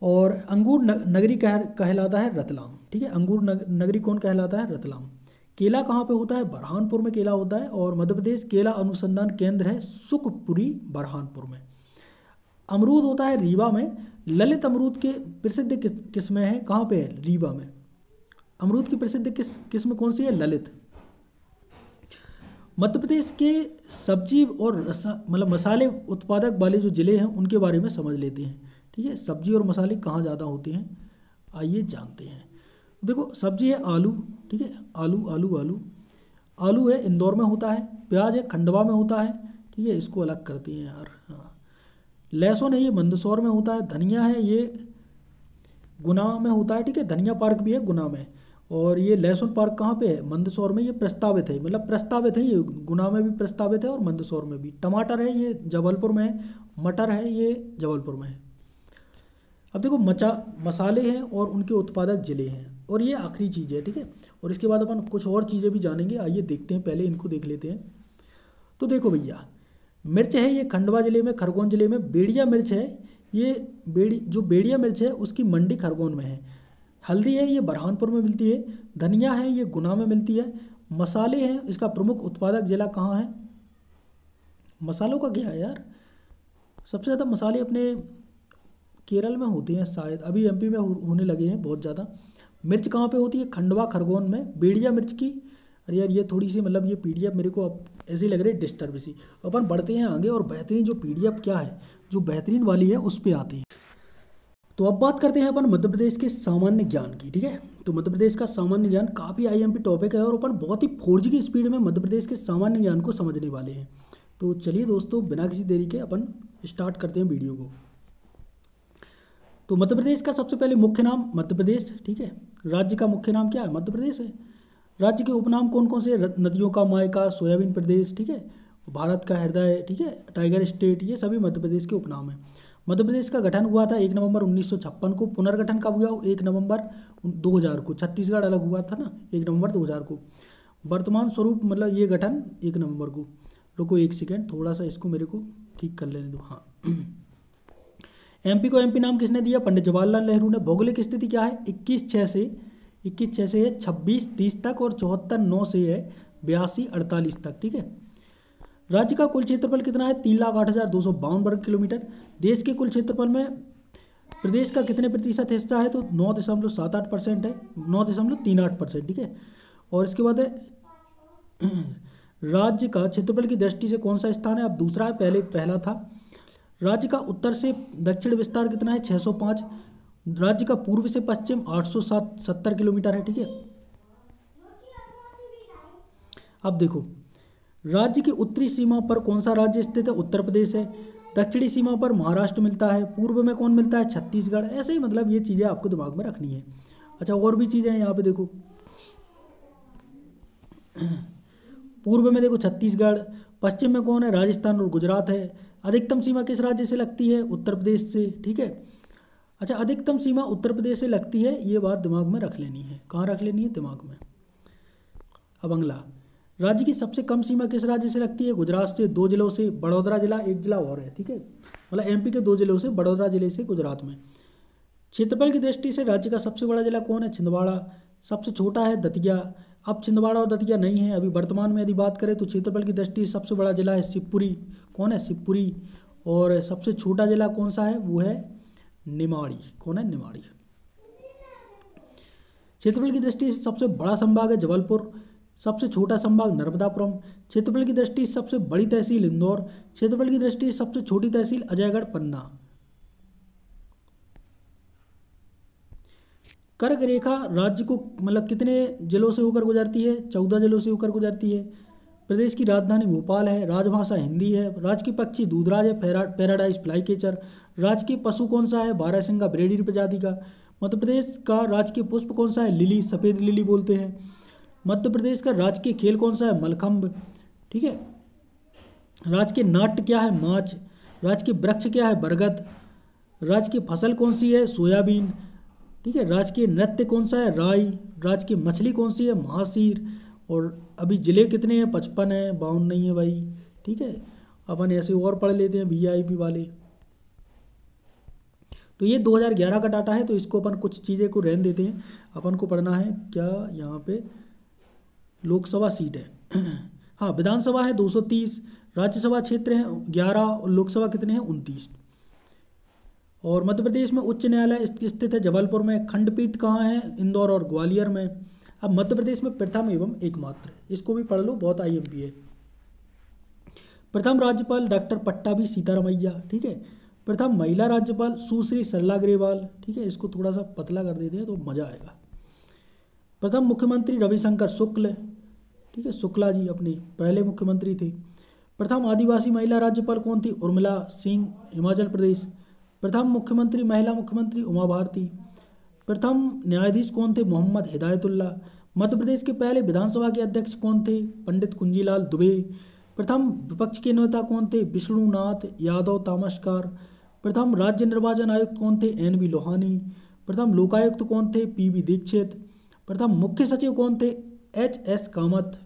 और अंगूर नगरी कहलाता है रतलाम। ठीक है। अंगूर नगरी कौन कहलाता है, रतलाम। केला कहाँ पे होता है, बरहानपुर में केला होता है। और मध्य प्रदेश केला अनुसंधान केंद्र है सुखपुरी बरहानपुर में। अमरूद होता है रीवा में। ललित अमरूद के प्रसिद्ध किस्में हैं, कहाँ पे है, रीवा में। अमरूद की प्रसिद्ध किस्म कौन सी है, ललित। मध्य प्रदेश के सब्जी और मतलब मसाले उत्पादक वाले जो ज़िले हैं उनके बारे में समझ लेते हैं। ठीक है। सब्जी और मसाले कहाँ ज़्यादा होते हैं, आइए जानते हैं। देखो सब्जी है आलू। ठीक है। आलू आलू आलू आलू है, इंदौर में होता है। प्याज है, खंडवा में होता है। ठीक है, इसको अलग करते हैं यार। हाँ, लहसुन है, ये मंदसौर में होता है। धनिया है, ये गुना में होता है। ठीक है। धनिया पार्क भी है गुना में। और ये लहसुन पार्क कहाँ पे है, मंदसौर में। ये प्रस्तावित है, मतलब प्रस्तावित है, ये गुना में भी प्रस्तावित है और मंदसौर में भी। टमाटर है, ये जबलपुर में है। मटर है, ये जबलपुर में है। अब देखो मसाले हैं और उनके उत्पादक जिले हैं, और ये आखिरी चीज़ है। ठीक है। और इसके बाद अपन कुछ और चीज़ें भी जानेंगे, आइए देखते हैं, पहले इनको देख लेते हैं। तो देखो भैया, मिर्च है, ये खंडवा जिले में, खरगोन जिले में। बेड़िया मिर्च है, ये जो बेड़िया मिर्च है उसकी मंडी खरगोन में है। हल्दी है, ये बरहानपुर में मिलती है। धनिया है, ये गुना में मिलती है। मसाले हैं, इसका प्रमुख उत्पादक जिला कहाँ है, मसालों का क्या है यार, सबसे ज़्यादा मसाले अपने केरल में होते हैं शायद, अभी एमपी में होने लगे हैं बहुत ज़्यादा। मिर्च कहाँ पे होती है, खंडवा खरगोन में। बेड़िया मिर्च की, अरे यार ये थोड़ी सी मतलब ये पीडीएफ मेरे को अब ऐसी लग रही है डिस्टर्ब सी। अपन बढ़ते हैं आगे और बेहतरीन जो पीडीएफ क्या है, जो बेहतरीन वाली है उस पर आते हैं। तो अब बात करते हैं अपन मध्य प्रदेश के सामान्य ज्ञान की। ठीक है। तो मध्य प्रदेश का सामान्य ज्ञान काफ़ी आईएमपी टॉपिक है और अपन बहुत ही 4G की स्पीड में मध्य प्रदेश के सामान्य ज्ञान को समझने वाले हैं। तो चलिए दोस्तों, बिना किसी देरी के अपन स्टार्ट करते हैं वीडियो को। तो मध्य प्रदेश का सबसे पहले मुख्य नाम मध्य प्रदेश। ठीक है। राज्य का मुख्य नाम क्या है, मध्य प्रदेश है। राज्य के उपनाम कौन कौन से, नदियों का मायका, सोयाबीन प्रदेश। ठीक है। भारत का हृदय, ठीक है, टाइगर स्टेट, ये सभी मध्य प्रदेश के उपनाम हैं। मध्य प्रदेश का गठन हुआ था 1 नवंबर 1956 को। पुनर्गठन कब हुआ, 1 नवंबर 2000 को। छत्तीसगढ़ अलग हुआ था ना 1 नवंबर 2000 को। वर्तमान स्वरूप मतलब ये गठन 1 नवंबर को। रुको एक सेकेंड, थोड़ा सा इसको मेरे को ठीक कर लेने दो। हाँ, एमपी को एमपी नाम किसने दिया, पंडित जवाहरलाल नेहरू ने। भौगोलिक स्थिति क्या है, 21/6 से है 26-30 तक, और 74/9 से है 82-48 तक। ठीक है। राज्य का कुल क्षेत्रफल कितना है, 3,08,252 वर्ग किलोमीटर। देश के कुल क्षेत्रफल में प्रदेश का कितने प्रतिशत हिस्सा है, तो 9.78% है, 9.38%। ठीक है। और इसके बाद है राज्य का क्षेत्रफल की दृष्टि से कौन सा स्थान है, अब दूसरा है, पहला था। राज्य का उत्तर से दक्षिण विस्तार कितना है, 605। राज्य का पूर्व से पश्चिम 870 किलोमीटर है। ठीक है। अब देखो, राज्य की उत्तरी सीमा पर कौन सा राज्य स्थित है, उत्तर प्रदेश है। दक्षिणी सीमा पर महाराष्ट्र मिलता है। पूर्व में कौन मिलता है, छत्तीसगढ़। ऐसे ही मतलब ये चीज़ें आपको दिमाग में रखनी है। अच्छा, और भी चीज़ें हैं यहाँ पे देखो, पूर्व में देखो छत्तीसगढ़, पश्चिम में कौन है, राजस्थान और गुजरात है। अधिकतम सीमा किस राज्य से लगती है, उत्तर प्रदेश से। ठीक है। अच्छा, अधिकतम सीमा उत्तर प्रदेश से लगती है, ये बात दिमाग में रख लेनी है। कहाँ रख लेनी है, दिमाग में। अब अगला, राज्य की सबसे कम सीमा किस राज्य से लगती है, गुजरात से। 2 जिलों से, बड़ौदा जिला, एक जिला और है। ठीक है। मतलब एमपी के 2 जिलों से, बड़ौदा जिले से गुजरात में। क्षेत्रफल की दृष्टि से राज्य का सबसे बड़ा जिला कौन है, छिंदवाड़ा। सबसे छोटा है दतिया। अब छिंदवाड़ा और दतिया नहीं है अभी वर्तमान में। यदि बात करें तो क्षेत्रफल की दृष्टि से सबसे बड़ा जिला है शिवपुरी। कौन है, शिवपुरी। और सबसे छोटा जिला कौन सा है, वो है निमाड़ी। कौन है, निमाड़ी। क्षेत्रफल की दृष्टि से सबसे बड़ा संभाग है जबलपुर। सबसे छोटा संभाग नर्मदापुरम। क्षेत्रफल की दृष्टि से सबसे बड़ी तहसील इंदौर। क्षेत्रफल की दृष्टि से सबसे छोटी तहसील अजयगढ़, पन्ना। कर्क रेखा राज्य को मतलब कितने जिलों से होकर गुजरती है? 14 जिलों से होकर गुजरती है। प्रदेश की राजधानी भोपाल है। राजभाषा हिंदी है। राजकीय पक्षी दूधराज है, पैराडाइज फ्लाईकेचर। राजकीय पशु कौन सा है? बारहसिंगा ब्रेडी प्रजाति का। मध्य प्रदेश का राजकीय पुष्प कौन सा है? लिली, सफ़ेद लिली बोलते हैं। मध्य प्रदेश का राजकीय खेल कौन सा है? मलखम्ब। ठीक है। राजकीय नाट्य क्या है? नाच। राजकीय वृक्ष क्या है? बरगद। राजकीय फसल कौन सी है? सोयाबीन। ठीक है। राजकीय नृत्य कौन सा है? राई। राजकीय मछली कौन सी है? महासीर। और अभी जिले कितने हैं? 55 है, 52 नहीं है भाई। ठीक है। अपन ऐसे और पढ़ लेते हैं वीआईपी वाले। तो ये 2011 का डाटा है, तो इसको अपन कुछ चीज़ें को रहने देते हैं। अपन को पढ़ना है क्या यहाँ पे? लोकसभा सीट है हाँ, विधानसभा है 230, राज्यसभा क्षेत्र है 11 और लोकसभा कितने हैं? 29। और मध्य प्रदेश में उच्च न्यायालय स्थित है जबलपुर में। खंडपीठ कहाँ है? इंदौर और ग्वालियर में। अब मध्य प्रदेश में प्रथम एवं एकमात्र, इसको भी पढ़ लो, बहुत आईएमपी है। प्रथम राज्यपाल डॉक्टर पट्टाभी सीतारमैया। ठीक है। प्रथम महिला राज्यपाल सुश्री सरला ग्रेवाल। ठीक है। इसको थोड़ा सा पतला कर देते हैं तो मज़ा आएगा। प्रथम मुख्यमंत्री रविशंकर शुक्ल। ठीक है। शुक्ला जी अपने पहले मुख्यमंत्री थे। प्रथम आदिवासी महिला राज्यपाल कौन थी? उर्मिला सिंह, हिमाचल प्रदेश। प्रथम मुख्यमंत्री महिला मुख्यमंत्री उमा भारती। प्रथम न्यायाधीश कौन थे? मोहम्मद हिदायतुल्ला। मध्य प्रदेश के पहले विधानसभा के अध्यक्ष कौन थे? पंडित कुंजीलाल दुबे। प्रथम विपक्ष के नेता कौन थे? विष्णुनाथ यादव तामसकार। प्रथम राज्य निर्वाचन आयुक्त कौन थे? N B Lohani. प्रथम लोकायुक्त कौन थे? P B Dikshit. प्रथम मुख्य सचिव कौन थे? H S Kamat.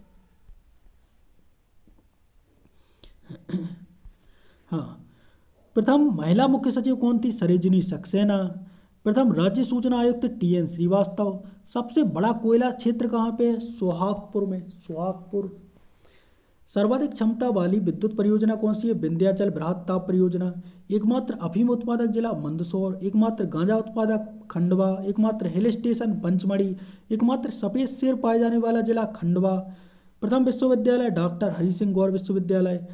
हाँ। प्रथम महिला मुख्य सचिव कौन थी? सरोजिनी सक्सेना। प्रथम राज्य सूचना आयुक्त टी एन श्रीवास्तव। सबसे बड़ा कोयला क्षेत्र कहाँ पे है? सोहागपुर में। सोहागपुर। सर्वाधिक क्षमता वाली विद्युत परियोजना कौन सी है? विंध्याचल बृहत ताप परियोजना। एकमात्र अफीम उत्पादक जिला मंदसौर। एकमात्र गांजा उत्पादक खंडवा। एकमात्र हिल स्टेशन पंचमढ़ी। एकमात्र सफेद शेर पाए जाने वाला जिला खंडवा। प्रथम विश्वविद्यालय डॉक्टर हरि सिंह गौर विश्वविद्यालय।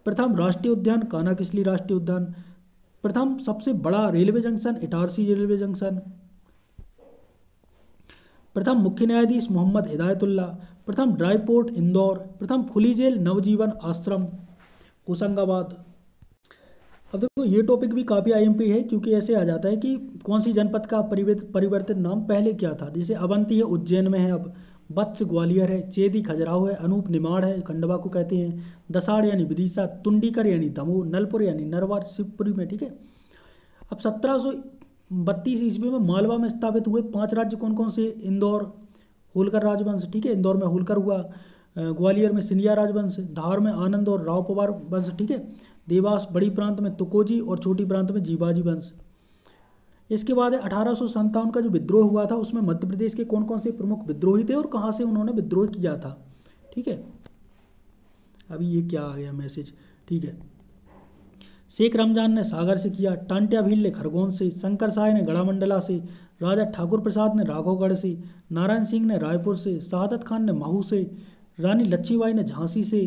प्रथम राष्ट्रीय उद्यान कान्हा-किसली राष्ट्रीय उद्यान। प्रथम सबसे बड़ा railway junction Itarsi railway junction. प्रथम मुख्य न्यायाधीश मोहम्मद हिदायतुल्ला। प्रथम ड्राई पोर्ट इंदौर। प्रथम खुली जेल नवजीवन आश्रम होशंगाबाद। अब देखो ये टॉपिक भी काफ़ी आईएमपी है, क्योंकि ऐसे आ जाता है कि कौन सी जनपद का परिवर्तित नाम पहले क्या था। जैसे अवंती है उज्जैन में है, अब वत्स ग्वालियर है, चेदी खजुराहो है, अनूप निमाड़ है, खंडवा को कहते हैं, दसाड़ यानी विदिशा, तुंडीकर यानी दमोह, नलपुर यानी नरवर शिवपुरी में। ठीक है। अब 1732 ईस्वी में मालवा में स्थापित हुए 5 राज्य कौन कौन से? इंदौर होलकर राजवंश। ठीक है। इंदौर में होलकर हुआ। ग्वालियर में सिंधिया राजवंश। धार में आनंद और राव पवार वंश। ठीक है। देवास बड़ी प्रांत में तुकोजी और छोटी प्रांत में जीवाजी वंश। इसके बाद 1857 का जो विद्रोह हुआ था, उसमें मध्य प्रदेश के कौन कौन से प्रमुख विद्रोही थे और कहाँ से उन्होंने विद्रोह किया था। ठीक है। अभी ये क्या आ गया मैसेज। ठीक है। शेख रमजान ने सागर से किया, टांट्या भील ने खरगोन से, शंकर साय ने गढ़ामंडला से, राजा ठाकुर प्रसाद ने राघवगढ़ से, नारायण सिंह ने रायपुर से, शहादत खान ने महू से, रानी लक्ष्मीबाई ने झांसी से,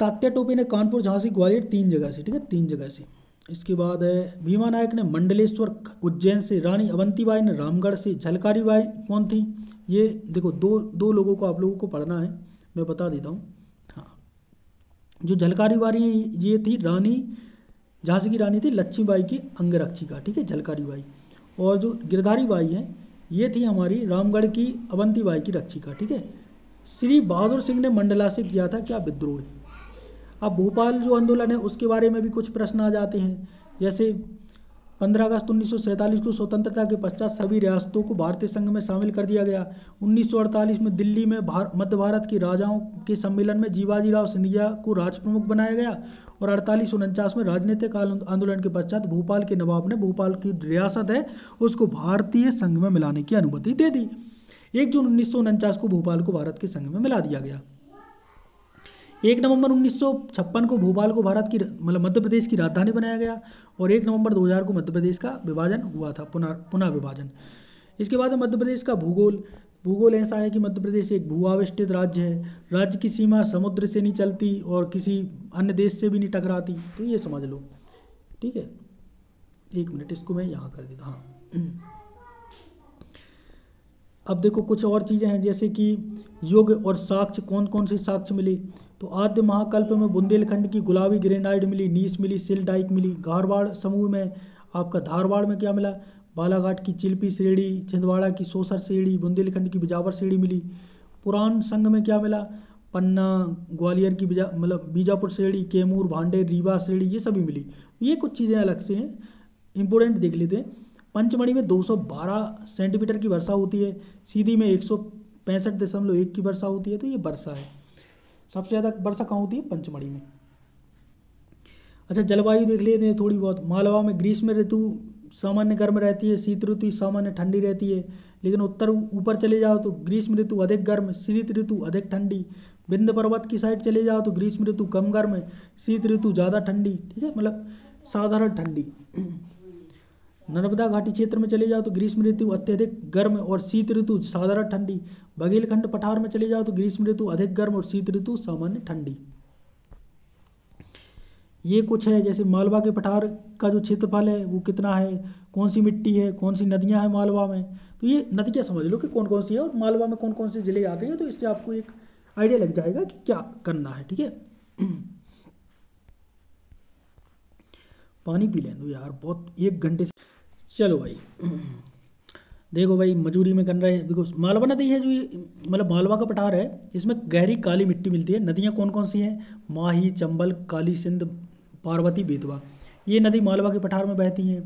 तात्या टोपे ने कानपुर झांसी ग्वालियर 3 जगह से। ठीक है। 3 जगह से। इसके बाद है भीमा नायक ने मंडलेश्वर उज्जैन से, रानी अवंतीबाई ने रामगढ़ से। झलकारी बाई कौन थी? ये देखो दो लोगों को आप लोगों को पढ़ना है, मैं बता देता हूँ। हाँ, जो झलकारी बाई ये थी रानी, झांसी की रानी थी लक्ष्मीबाई की अंगरक्षिका। ठीक है। झलकारी बाई। और जो गिरधारी बाई है ये थी हमारी रामगढ़ की अवंतीबाई की रक्षिका। ठीक है। श्री बहादुर सिंह ने मंडला से किया था क्या? विद्रोह। अब भोपाल जो आंदोलन है उसके बारे में भी कुछ प्रश्न आ जाते हैं। जैसे 15 अगस्त 1947 को स्वतंत्रता के पश्चात सभी रियासतों को भारतीय संघ में शामिल कर दिया गया। 1948 में दिल्ली में मध्य भारत के राजाओं के सम्मेलन में जीवाजीराव सिंधिया को राजप्रमुख बनाया गया। और 48-49 में राजनीतिक आंदोलन के पश्चात भोपाल के नवाब ने भोपाल की रियासत है उसको भारतीय संघ में मिलाने की अनुमति दे दी। 1 जून 1949 को भोपाल को भारत के संघ में मिला दिया गया। 1 नवंबर 1956 को भोपाल को भारत की मतलब मध्य प्रदेश की राजधानी बनाया गया। और 1 नवंबर 2000 को मध्य प्रदेश का विभाजन हुआ था, पुनः विभाजन। इसके बाद मध्य प्रदेश का भूगोल ऐसा है कि मध्य प्रदेश एक भूआविष्टित राज्य है। राज्य की सीमा समुद्र से नहीं चलती और किसी अन्य देश से भी नहीं टकराती, तो ये समझ लो। ठीक है। 1 मिनट, इसको मैं यहाँ कर देता। हाँ अब देखो कुछ और चीज़ें हैं, जैसे कि युग और साक्ष्य, कौन कौन से साक्ष्य मिले। तो आद्य महाकल्प में बुंदेलखंड की गुलाबी ग्रेनाइट मिली, नीस मिली, सिल डाइक मिली। गारवाड़ समूह में आपका धारवाड़ में क्या मिला, बालाघाट की चिल्पी श्रेणी, छिंदवाड़ा की सोसर श्रेणी, बुंदेलखंड की बिजावर श्रेणी मिली। पुराण संघ में क्या मिला, पन्ना, ग्वालियर की मतलब बीजापुर श्रेणी, कैमूर, भांडेर, रीवा श्रेणी, ये सभी मिली। ये कुछ चीज़ें अलग से हैं, इंपॉर्टेंट देख लेते हैं। पंचमढ़ी में 212 सेंटीमीटर की वर्षा होती है, सीधी में 165.1 की वर्षा होती है। तो ये वर्षा है, सबसे ज़्यादा वर्षा कहाँ होती है, पंचमढ़ी में। अच्छा, जलवायु देख लेते हैं थोड़ी बहुत। मालवा में ग्रीष्म ऋतु सामान्य गर्म रहती है, शीत ऋतु सामान्य ठंडी रहती है। लेकिन उत्तर ऊपर चले जाओ तो ग्रीष्म ऋतु अधिक गर्म, शीत ऋतु अधिक ठंडी। विंध्य पर्वत की साइड चले जाओ तो ग्रीष्म ऋतु कम गर्म है, शीत ऋतु ज़्यादा ठंडी, ठीक है, मतलब साधारण ठंडी। नर्मदा घाटी क्षेत्र में चले जाओ तो ग्रीष्म ऋतु अत्यधिक गर्म और शीत ऋतु साधारण ठंडी। बघेलखंड पठार में चले जाओ तो ग्रीष्म ऋतु अधिक गर्म और शीत ऋतु सामान्य ठंडी। ये कुछ है, जैसे मालवा के पठार का जो क्षेत्रफल है वो कितना है, कौन सी मिट्टी है, कौन सी नदियां हैं मालवा में। तो ये नदियाँ समझ लो कि कौन कौन सी है, और मालवा में कौन कौन से जिले आते हैं। तो इससे आपको एक आइडिया लग जाएगा कि क्या करना है, ठीक है। पानी पी लें दो यार, बहुत 1 घंटे से। चलो भाई, देखो भाई मजूरी में कर रहे हैं। देखो मालवा नदी है जो ये मतलब मालवा का पठार है, इसमें गहरी काली मिट्टी मिलती है। नदियाँ कौन कौन सी हैं, माही, चंबल, काली सिंध, पार्वती, बेतवा। ये नदी मालवा के पठार में बहती हैं,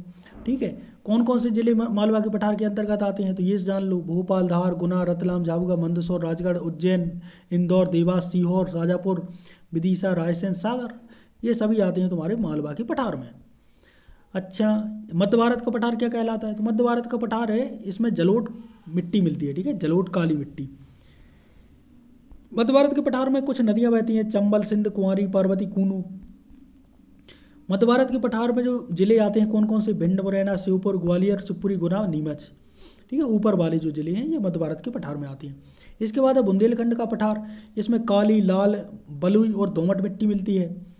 ठीक है। कौन कौन से जिले मालवा के पठार के अंतर्गत आते हैं, तो ये जान लो, भोपाल, धार, गुना, रतलाम, झाबुआ, मंदसौर, राजगढ़, उज्जैन, इंदौर, देवास, सीहोर, शाजापुर, विदिशा, रायसेन, सागर, ये सभी आते हैं तुम्हारे मालवा के पठार में। अच्छा, मध्य भारत का पठार क्या कहलाता है, तो मध्य भारत का पठार है, इसमें जलोढ़ मिट्टी मिलती है, ठीक है, जलोढ़ काली मिट्टी। मध्य भारत के पठार में कुछ नदियां बहती हैं, चंबल, सिंध, कुंवारी, पार्वती, कूनू। मध्य भारत के पठार में जो जिले आते हैं कौन कौन से, भिंड, मुरैना, श्योपुर, ग्वालियर, शिवपुरी, गुना, नीमच, ठीक है। ऊपर वाले जो जिले हैं ये मध्य भारत के पठार में आते हैं। इसके बाद है बुंदेलखंड का पठार, इसमें काली, लाल, बलुई और दोमट मिट्टी मिलती है।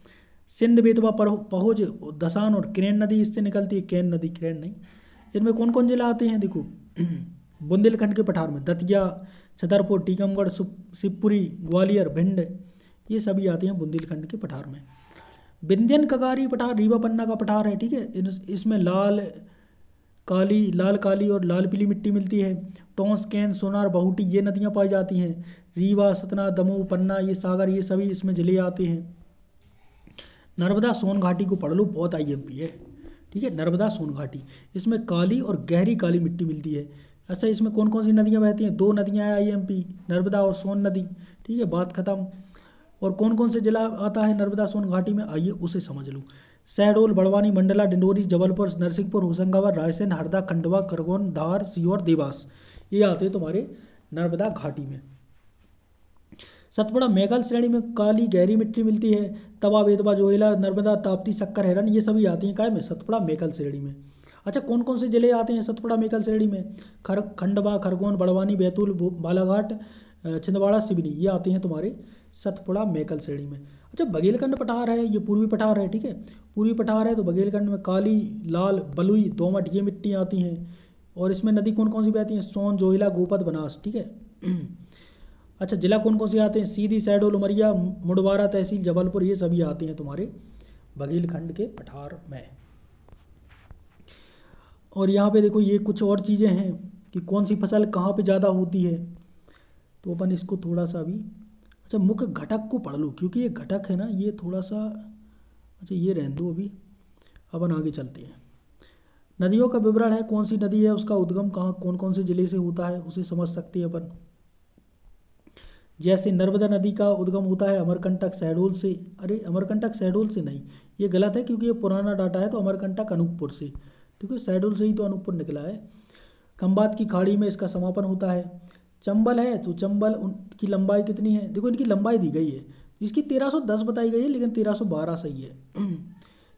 सिंध, बेतवा, पहुज, दसान और क्रेन नदी इससे निकलती है, कैन नदी, क्रेन नहीं। इनमें कौन कौन जिला आते हैं, देखो बुंदेलखंड के पठार में दतिया, छतरपुर, टीकमगढ़, शिवपुरी, ग्वालियर, भिंड, ये सभी आते हैं बुंदेलखंड के पठार में। विंध्यन कगारी पठार रीवा पन्ना का पठार है, ठीक है। इसमें लाल काली और लाल पीली मिट्टी मिलती है। टोंस, कैन, सोनार, बहुटी, ये नदियाँ पाई जाती हैं। रीवा, सतना, दमोह, पन्ना, ये सागर, ये सभी इसमें जिले आते हैं। नर्मदा सोन घाटी को पढ़ लो, बहुत IMP है, ठीक है। नर्मदा सोन घाटी, इसमें काली और गहरी काली मिट्टी मिलती है। अच्छा, इसमें कौन कौन सी नदियाँ बहती हैं, 2 नदियाँ हैं IMP, नर्मदा और सोन नदी, ठीक है, बात खत्म। और कौन कौन से जिला आता है नर्मदा सोन घाटी में, आइए उसे समझ लो। शहडोल, बड़वानी, मंडला, डिंडोरी, जबलपुर, नरसिंहपुर, होशंगाबाद, रायसेन, हरदा, खंडवा, खरगोन, धार, सीहोर, देवास, ये आते हैं तुम्हारे नर्मदा घाटी में। सतपुड़ा मेघल श्रेणी में काली गहरी मिट्टी मिलती है। तवा, बेतवा, जोहेला, नर्मदा, ताप्ती, शक्कर, हेरन, ये सभी आती हैं काय में, सतपुड़ा मेघल श्रेणी में। अच्छा, कौन कौन से जिले आते हैं सतपुड़ा मेघल श्रेणी में, खंडवा, खरगोन, बड़वानी, बैतूल, बालाघाट, छिंदवाड़ा, सिवनी, ये आते हैं तुम्हारे सतपुड़ा मेघल श्रेणी में। अच्छा, बघेलखंड पठार है, ये पूर्वी पठार है, ठीक है, पूर्वी पठार है। तो बघेलखंड में काली, लाल, बलुई, दोमट, ये मिट्टी आती हैं। और इसमें नदी कौन कौन सी बहती हैं, सोन, जोहिला, गोपद, बनास, ठीक है। अच्छा, जिला कौन कौन से आते हैं, सीधी, शहडोल, उमरिया, मुडवारा तहसील, जबलपुर, ये सभी आते हैं तुम्हारे बघेलखंड के पठार में। और यहाँ पे देखो ये कुछ और चीज़ें हैं कि कौन सी फसल कहाँ पे ज़्यादा होती है, तो अपन इसको थोड़ा सा भी, अच्छा, मुख्य घटक को पढ़ लो, क्योंकि ये घटक है ना, ये थोड़ा सा, अच्छा ये रहने दो, अभी अपन आगे चलते हैं। नदियों का विवरण है, कौन सी नदी है, उसका उद्गम कहाँ कौन कौन से जिले से होता है, उसे समझ सकते हैं अपन। जैसे नर्मदा नदी का उद्गम होता है अमरकंटक, शहडोल से। अरे अमरकंटक शहडोल से नहीं, ये गलत है, क्योंकि ये पुराना डाटा है। तो अमरकंटक अनूपपुर से, क्योंकि शहडोल से ही तो अनूपपुर निकला है। खंबात की खाड़ी में इसका समापन होता है। चंबल है, तो चंबल की लंबाई कितनी है, देखो इनकी लंबाई दी गई है, इसकी 1310 बताई गई है, लेकिन 1312 सही है।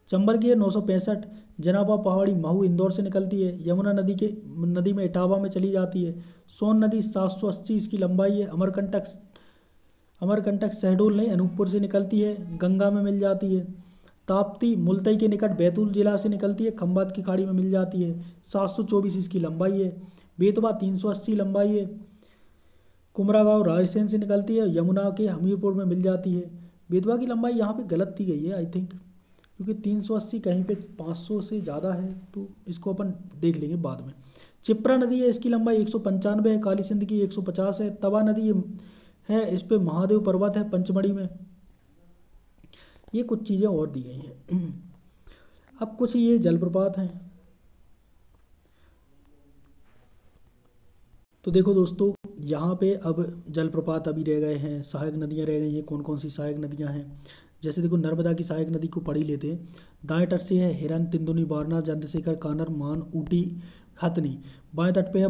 चंबल की है 965। जनाबा पहाड़ी महू इंदौर से निकलती है। यमुना नदी में इटावा में चली जाती है। सोन नदी 780 इसकी लंबाई है। अमरकंटक शहडोल नहीं, अनूपपुर से निकलती है, गंगा में मिल जाती है। ताप्ती मुल्तई के निकट बैतूल जिला से निकलती है, खंबात की खाड़ी में मिल जाती है, 724 इसकी लंबाई है। बेतवा 380 लंबाई है। कुमरा गांव रायसेन से निकलती है, यमुना के हमीरपुर में मिल जाती है। बेतवा की लंबाई यहाँ पे गलत दी गई है आई थिंक, क्योंकि 380 कहीं पे 500 से ज़्यादा है, तो इसको अपन देख लेंगे बाद में। चिप्रा नदी है, इसकी लंबाई 195 है। काली सिंध की 150 है। तवा नदी है, इस पे महादेव पर्वत है पंचमढ़ी में। ये कुछ चीज़ें और दी गई हैं। अब कुछ ये जलप्रपात हैं। तो देखो दोस्तों, यहाँ पे अब जलप्रपात अभी रह गए हैं, सहायक नदियाँ रह गई हैं। कौन कौन सी सहायक नदियाँ हैं? जैसे देखो, नर्मदा की सहायक नदी को पढ़ ही लेते हैं। दाएं तट से है हिरन, तिंदुनी, बारना, चंद्रशेखर, कानर, मान, ऊटी, हथनी। बाएं तट पे है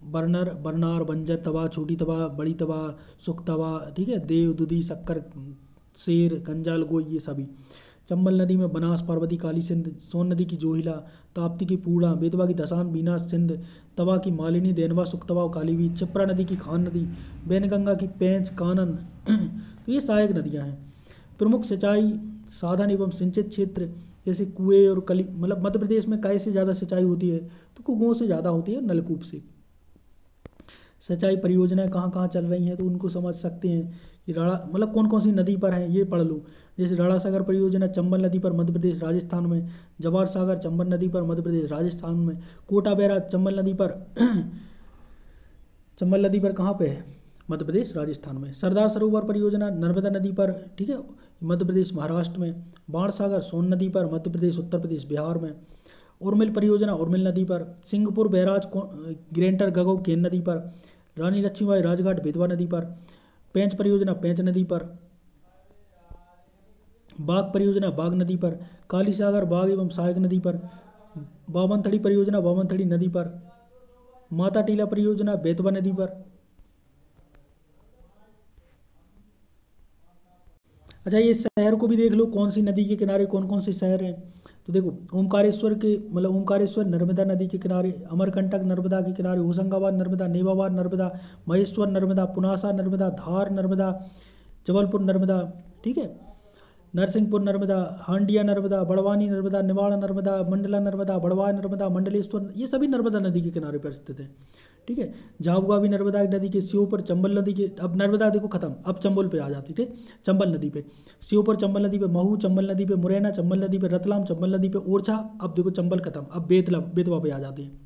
बरनर, बरनार, बंजर, तवा, छोटी तवा, बड़ी तवा, सुख तवा, ठीक है, देव, दुधी, शक्कर, शेर, गंजाल, गोई, ये सभी। चंबल नदी में बनास, पार्वती, काली सिंध। सोन नदी की जोहिला, ताप्ती की पूर्णा, बेतवा की दसान, बीना, सिंध। तवा की मालिनी, देनवा, सुखतवा और कालीवीर। चिप्रा नदी की खान नदी, बैनगंगा की पेंच, कानन। तो ये सहायक नदियाँ हैं। प्रमुख सिंचाई साधन एवं सिंचित क्षेत्र जैसे कुएं और कली, मतलब मध्य प्रदेश में कै से ज़्यादा सिंचाई होती है? तो कुओं से ज़्यादा होती है, नलकूप से। सिंचाई परियोजनाएं कहाँ कहाँ चल रही हैं, तो उनको समझ सकते हैं कि राणा, मतलब कौन कौन सी नदी पर है ये पढ़ लो। जैसे राणा सागर परियोजना चंबल नदी पर, मध्य प्रदेश राजस्थान में। जवाहर सागर चंबल नदी पर, मध्य प्रदेश राजस्थान में। कोटा बैराज चंबल नदी पर चंबल नदी पर कहाँ पे है? मध्य प्रदेश राजस्थान में। सरदार सरोवर परियोजना नर्मदा नदी पर, ठीक है, मध्य प्रदेश महाराष्ट्र में। बाण सागर सोन नदी पर, मध्य प्रदेश उत्तर प्रदेश बिहार में। उर्मिल परियोजना उर्मिल नदी पर। सिंहपुर बैराज ग्रेंटर गगो केन नदी पर। रानी लक्ष्मीबाई राजघाट बेतवा नदी पर। पेंच परियोजना पेंच नदी पर। बाघ परियोजना बाघ नदी पर। काली सागर बाघ एवं सहायक नदी पर। बावनथड़ी परियोजना बावनथड़ी नदी पर। माता टीला परियोजना बेतवा नदी पर। अच्छा, ये शहर को भी देख लो, कौन सी नदी के किनारे कौन कौन से शहर हैं। तो देखो, ओमकारेश्वर के, मतलब ओमकारेश्वर नर्मदा नदी के किनारे। अमरकंटक नर्मदा के किनारे। होशंगाबाद नर्मदा, नेवाबाद नर्मदा, महेश्वर नर्मदा, पुनासा नर्मदा, धार नर्मदा, जबलपुर नर्मदा, ठीक है, नरसिंहपुर नर्मदा, हांडिया नर्मदा, बड़वानी नर्मदा, निवाड़ा नर्मदा, मंडला नर्मदा, बड़वा नर्मदा, मंडलेश्वर, ये सभी नर्मदा नदी के किनारे पर स्थित है, ठीक है। झाबुआ भी नर्मदा नदी के। श्योपुर चंबल नदी के, अब नर्मदा देखो खत्म, अब चंबल पे आ जाती, ठीक, चंबल नदी पे। श्योपुर चंबल नदी पे। महू चंबल नदी पे। मुरैना चंबल नदी पे। रतलाम चंबल नदी पे। ओरछा, अब देखो चंबल खत्म, अब बेतवा पे आ जाती है।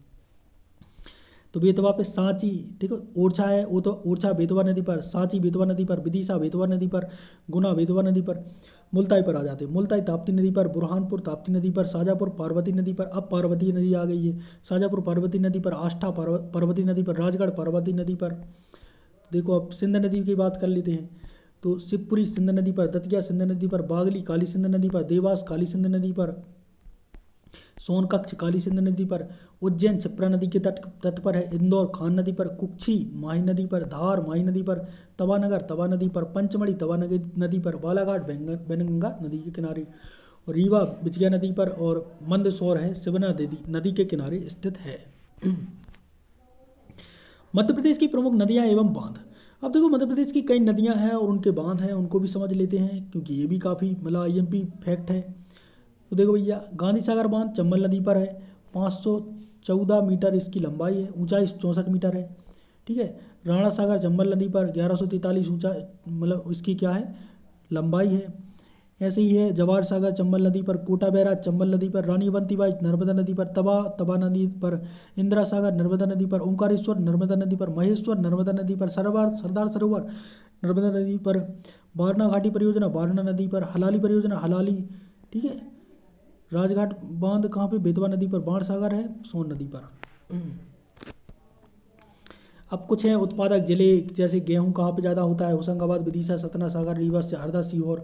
तो बेतवा पे सांची, ठीक है, ओरछा है, वो तो ओरछा बेतवा नदी पर। सांची बेतवा नदी पर। विदिशा बेतवा नदी पर। गुना बेतवा नदी पर। मुल्ताई पर आ जाते हैं। मुल्ताई ताप्ती नदी पर। बुरहानपुर ताप्ती नदी पर। शाजापुर पार्वती नदी पर, अब पार्वती नदी आ गई है। शाजापुर पार्वती नदी पर। आष्ठा पार्वती नदी पर। राजगढ़ पार्वती नदी पर। देखो, अब सिंध नदी की बात कर लेते हैं। तो शिवपुरी सिंध नदी पर। दतिया सिंध नदी पर। बागली काली सिंध नदी पर। देवास काली सिंध नदी पर। सोनकच्छ काली सिंध नदी पर। उज्जैन क्षिप्रा नदी के तट पर है। इंदौर खान नदी पर। कुक्षी माही नदी पर। धार माही नदी पर। तवानगर तवा नदी पर। पंचमढ़ी तवा नदी पर। बालाघाट बैनगंगा नदी के किनारे। और रीवा बिजगिया नदी पर। और मंदसौर है शिवना नदी के किनारे स्थित है। मध्य प्रदेश की प्रमुख नदियाँ एवं बांध। अब देखो, मध्य प्रदेश की कई नदियाँ हैं और उनके बांध हैं, उनको भी समझ लेते हैं, क्योंकि ये भी काफ़ी मतलब IMP फैक्ट है। तो देखो भैया, गांधी सागर बांध चंबल नदी पर है। 514 मीटर इसकी लंबाई है। ऊंचाई 64 मीटर है, ठीक है। राणा सागर चंबल नदी पर 1143 ऊंचा, मतलब इसकी क्या है, लंबाई है। ऐसे ही है जवाहर सागर चंबल नदी पर। कोटा बैराज चंबल नदी पर। रानी अवंतीबाई नर्मदा नदी पर। तवा नदी पर। इंदिरा सागर नर्मदा नदी पर। ओंकारेश्वर नर्मदा नदी पर। महेश्वर नर्मदा नदी पर। सरदार सरोवर नर्मदा नदी पर। वारणा घाटी परियोजना वारणा नदी पर। हलाली परियोजना हलाली, ठीक है। राजघाट बांध कहाँ पे? बेतवा नदी पर। बाण सागर है सोन नदी पर। अब कुछ हैं उत्पादक जिले, जैसे गेहूं कहाँ पे ज़्यादा होता है? होशंगाबाद, विदिशा, सतना, सागर, रीवा, हरदा, सीहोर।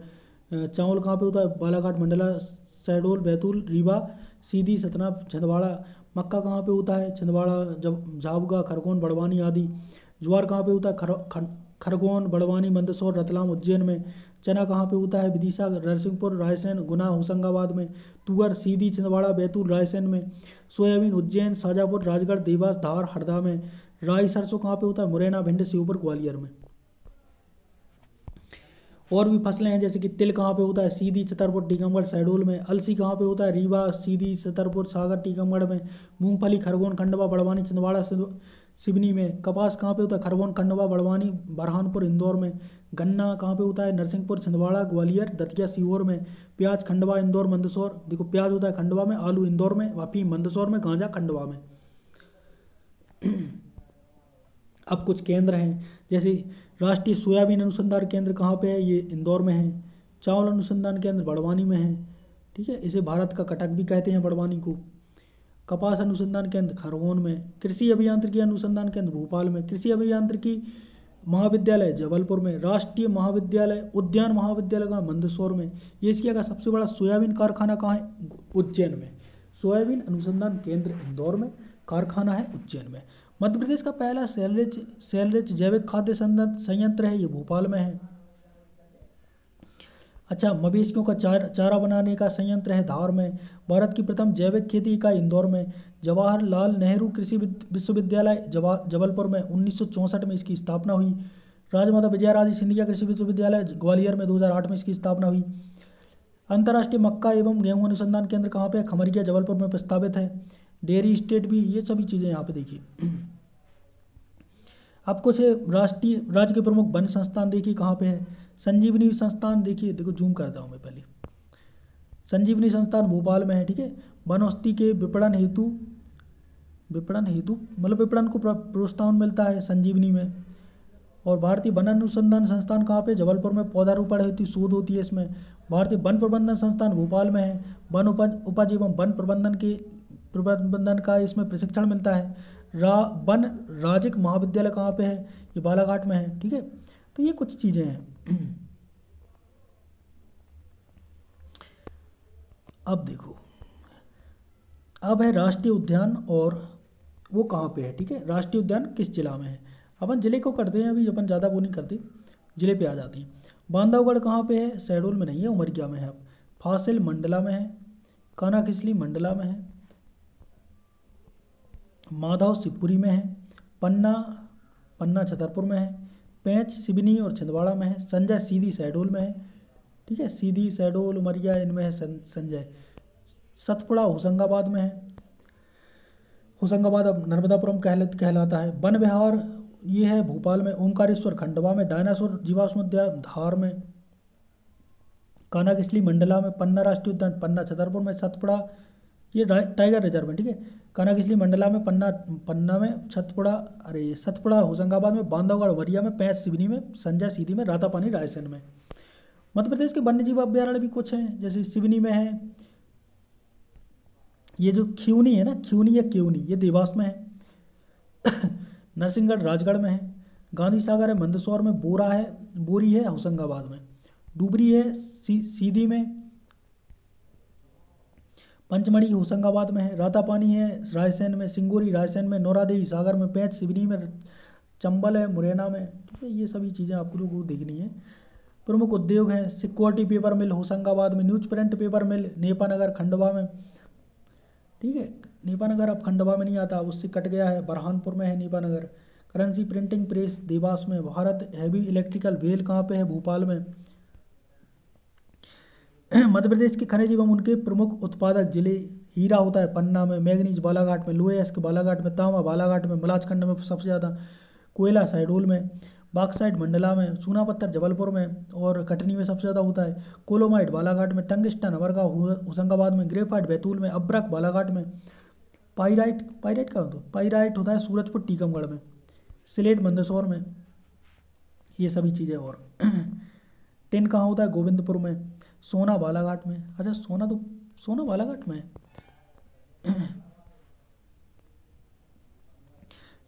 चावल कहाँ पे होता है? बालाघाट, मंडला, शहडोल, बैतूल, रीवा, सीधी, सतना, छिंदवाड़ा। मक्का कहाँ पे होता है? छिंदवाड़ा, झाबुआ, खरगोन, बड़वानी आदि। ज्वार कहाँ पे होता है? खरगोन, बड़वानी, मंदसौर, रतलाम, उज्जैन में। चना कहाँ पे होता है? विदिशा, नरसिंहपुर, रायसेन, गुना, होशंगाबाद में। तुअर, सीधी, छिंदवाड़ा, बैतूल, रायसेन में। सोयाबीन उज्जैन, शाजापुर, राजगढ़, देवास, धार, हरदा में। राई सरसों कहाँ पे होता है? मुरैना, भिंड, श्योपुर, ग्वालियर में। और भी फसलें हैं, जैसे कि तिल कहाँ पे होता है, सीधी, छतरपुर, टीकमगढ़, शहडोल में। अलसी कहाँ पे होता है, रीवा, सीधी, छतरपुर, सागर, टीकमगढ़ में। मूंगफली खरगोन, खंडवा, बड़वानी, छिंदवाड़ा, सिवनी में। कपास कहाँ पे होता है, खरगोन, खंडवा, बड़वानी, बरहानपुर, इंदौर में। गन्ना कहाँ पे होता है, नरसिंहपुर, छिंदवाड़ा, ग्वालियर, दतिया, सीहोर में। प्याज खंडवा, इंदौर, मंदसौर। देखो प्याज होता है खंडवा में, आलू इंदौर में, अफीम मंदसौर में, गांजा खंडवा में। अब कुछ केंद्र हैं, जैसे राष्ट्रीय सोयाबीन अनुसंधान केंद्र कहाँ पे है, ये इंदौर में है। चावल अनुसंधान केंद्र बड़वानी में है, ठीक है, इसे भारत का कटक भी कहते हैं बड़वानी को। कपास अनुसंधान केंद्र खरगोन में। कृषि अभियांत्रिकी अनुसंधान केंद्र भोपाल में। कृषि अभियांत्रिकी महाविद्यालय जबलपुर में। राष्ट्रीय महाविद्यालय उद्यान महाविद्यालय कहाँ, मंदसौर में। एशिया का सबसे बड़ा सोयाबीन कारखाना कहाँ है, उज्जैन में। सोयाबीन अनुसंधान केंद्र इंदौर में, कारखाना है उज्जैन में। मध्य प्रदेश का पहला सेलरिच जैविक खाद्य संयंत्र है, ये भोपाल में है। अच्छा, मवेशियों का चारा बनाने का संयंत्र है धार में। भारत की प्रथम जैविक खेती इकाई इंदौर में। जवाहरलाल नेहरू कृषि विश्वविद्यालय जबलपुर में 1964 में इसकी स्थापना हुई। राजमाता विजयाराजे सिंधिया कृषि विश्वविद्यालय ग्वालियर में 2008 में इसकी स्थापना हुई। अंतर्राष्ट्रीय मक्का एवं गेहूं अनुसंधान केंद्र कहाँ पे है, खमरिया जबलपुर में प्रस्तावित है। डेयरी स्टेट भी, ये सभी चीज़ें यहाँ पे देखिए। अब कुछ राज्य के प्रमुख वन संस्थान देखिए कहाँ पे है। संजीवनी संस्थान देखिए, देखो जूम करता हूँ मैं पहले। संजीवनी संस्थान भोपाल में है, ठीक है। वनौषधि के विपणन हेतु मतलब विपणन को प्रोत्साहन मिलता है संजीवनी में। और भारतीय वन अनुसंधान संस्थान कहाँ पे, जबलपुर में। पौधारोपण हेतु शोध होती है इसमें। भारतीय वन प्रबंधन संस्थान भोपाल में है। वन उपज एवं वन प्रबंधन का इसमें प्रशिक्षण मिलता है। वन राजिक महाविद्यालय कहाँ पे है, ये बालाघाट में है, ठीक है। तो ये कुछ चीज़ें हैं। अब देखो, अब है राष्ट्रीय उद्यान, और वो कहाँ पे है, ठीक है। राष्ट्रीय उद्यान किस जिला में है, अपन जिले को करते हैं, अभी अपन ज़्यादा वो नहीं करते, जिले पे आ जाते हैं। बांधवगढ़ कहाँ पे है, शहडोल में नहीं है, उमरिया में है। अब फासिल मंडला में है। कानाकिसली मंडला में है। माधव शिवपुरी में है। पन्ना छतरपुर में है। पेंच सिवनी और छिंदवाड़ा में है। संजय सीधी शहडोल में है, ठीक है। सीधी, शहडोल, उमरिया, इनमें है संजय। सतपुड़ा होशंगाबाद में है। होशंगाबाद अब नर्मदापुरम कहलाता है। वन विहार ये है भोपाल में। ओमकारेश्वर खंडवा में। डायनासोर जीवाश्म उद्यान धार में। कानाकिसली मंडला में। पन्ना राष्ट्रीय उद्यान पन्ना छतरपुर में। सतपुड़ा ये टाइगर रिजर्व में, ठीक है। कानाकिसली मंडला में। पन्ना में। सतपुड़ा होशंगाबाद में। बांधवगढ़ उमरिया में। पैंच सिवनी में। संजय सीधी में। रातापानी रायसेन में। मध्य प्रदेश के वन्यजीव अभ्यारण्य भी कुछ हैं, जैसे सिवनी में है ये जो खिवनी है ना, खिवनी या क्यूनी, ये देवास में है। नरसिंहगढ़ राजगढ़ में है। गांधी सागर है मंदसौर में। बोरी है होशंगाबाद में। डुबरी है सीधी में। पंचमढ़ी होशंगाबाद में है। रातापानी है रायसेन में। सिंगोरी रायसेन में। नौरादेही सागर में। पैंच सिवनी में। चंबल है मुरैना में, ठीक है। ये सभी चीज़ें आपको लोगों को देखनी है। प्रमुख उद्योग हैं, सिक्योरिटी पेपर मिल होशंगाबाद में। न्यूज प्रिंट पेपर मिल नेपानगर खंडवा में, ठीक है। नेपानगर अब खंडवा में नहीं आता, उससे कट गया है, बरहानपुर में है Nepanagar. Currency printing press Dewas में। भारत हैवी इलेक्ट्रिकल वेल कहाँ पे है, भोपाल में। मध्य प्रदेश के खनिज एवं उनके प्रमुख उत्पादक जिले, हीरा होता है पन्ना में। मैग्नीज बालाघाट में। लोहे अयस्क बालाघाट में। तांबा बालाघाट में। मलाजखंड में सबसे ज़्यादा। कोयला शहडोल में। बॉक्साइट मंडला में। चूना पत्थर जबलपुर में और कटनी में सबसे ज़्यादा होता है। कोलोमाइट बालाघाट में। टंगस्टन अमरगांव होशंगाबाद में। ग्रेफाइट बैतूल में। अब्रक बालाघाट में। पाइराइट का होता है, पाइराइट होता है सूरजपुर टीकमगढ़ में। सिलेट मंदसौर में। ये सभी चीज़ें। और टिन कहाँ होता है, गोविंदपुर में। सोना बालाघाट में। अच्छा, सोना बालाघाट में।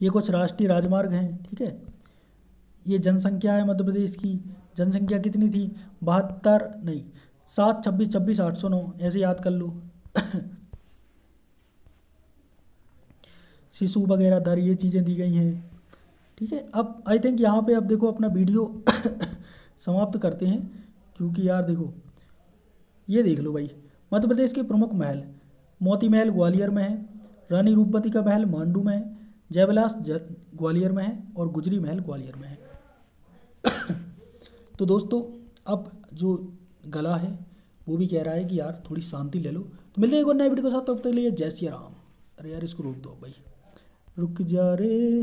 ये कुछ राष्ट्रीय राजमार्ग हैं, ठीक है। ये जनसंख्या है मध्य प्रदेश की। जनसंख्या कितनी थी, 7 26 26 809, ऐसे याद कर लो। शिशु वगैरह दर, ये चीज़ें दी गई हैं, ठीक है। अब आई थिंक यहाँ पे अब देखो अपना वीडियो समाप्त करते हैं, क्योंकि यार देखो ये देख लो भाई, मध्य प्रदेश के प्रमुख महल। मोती महल ग्वालियर में है। रानी रूपवती का महल मांडू में है। जयविलास ग्वालियर में है। और गुजरी महल ग्वालियर में है। तो दोस्तों अब जो गला है वो भी कह रहा है कि यार थोड़ी शांति ले लो। तो मिलते हैं एक और नए वीडियो के साथ, तब तक के लिए जय श्री राम। अरे यार इसको रोक दो भाई, रुक जा रे।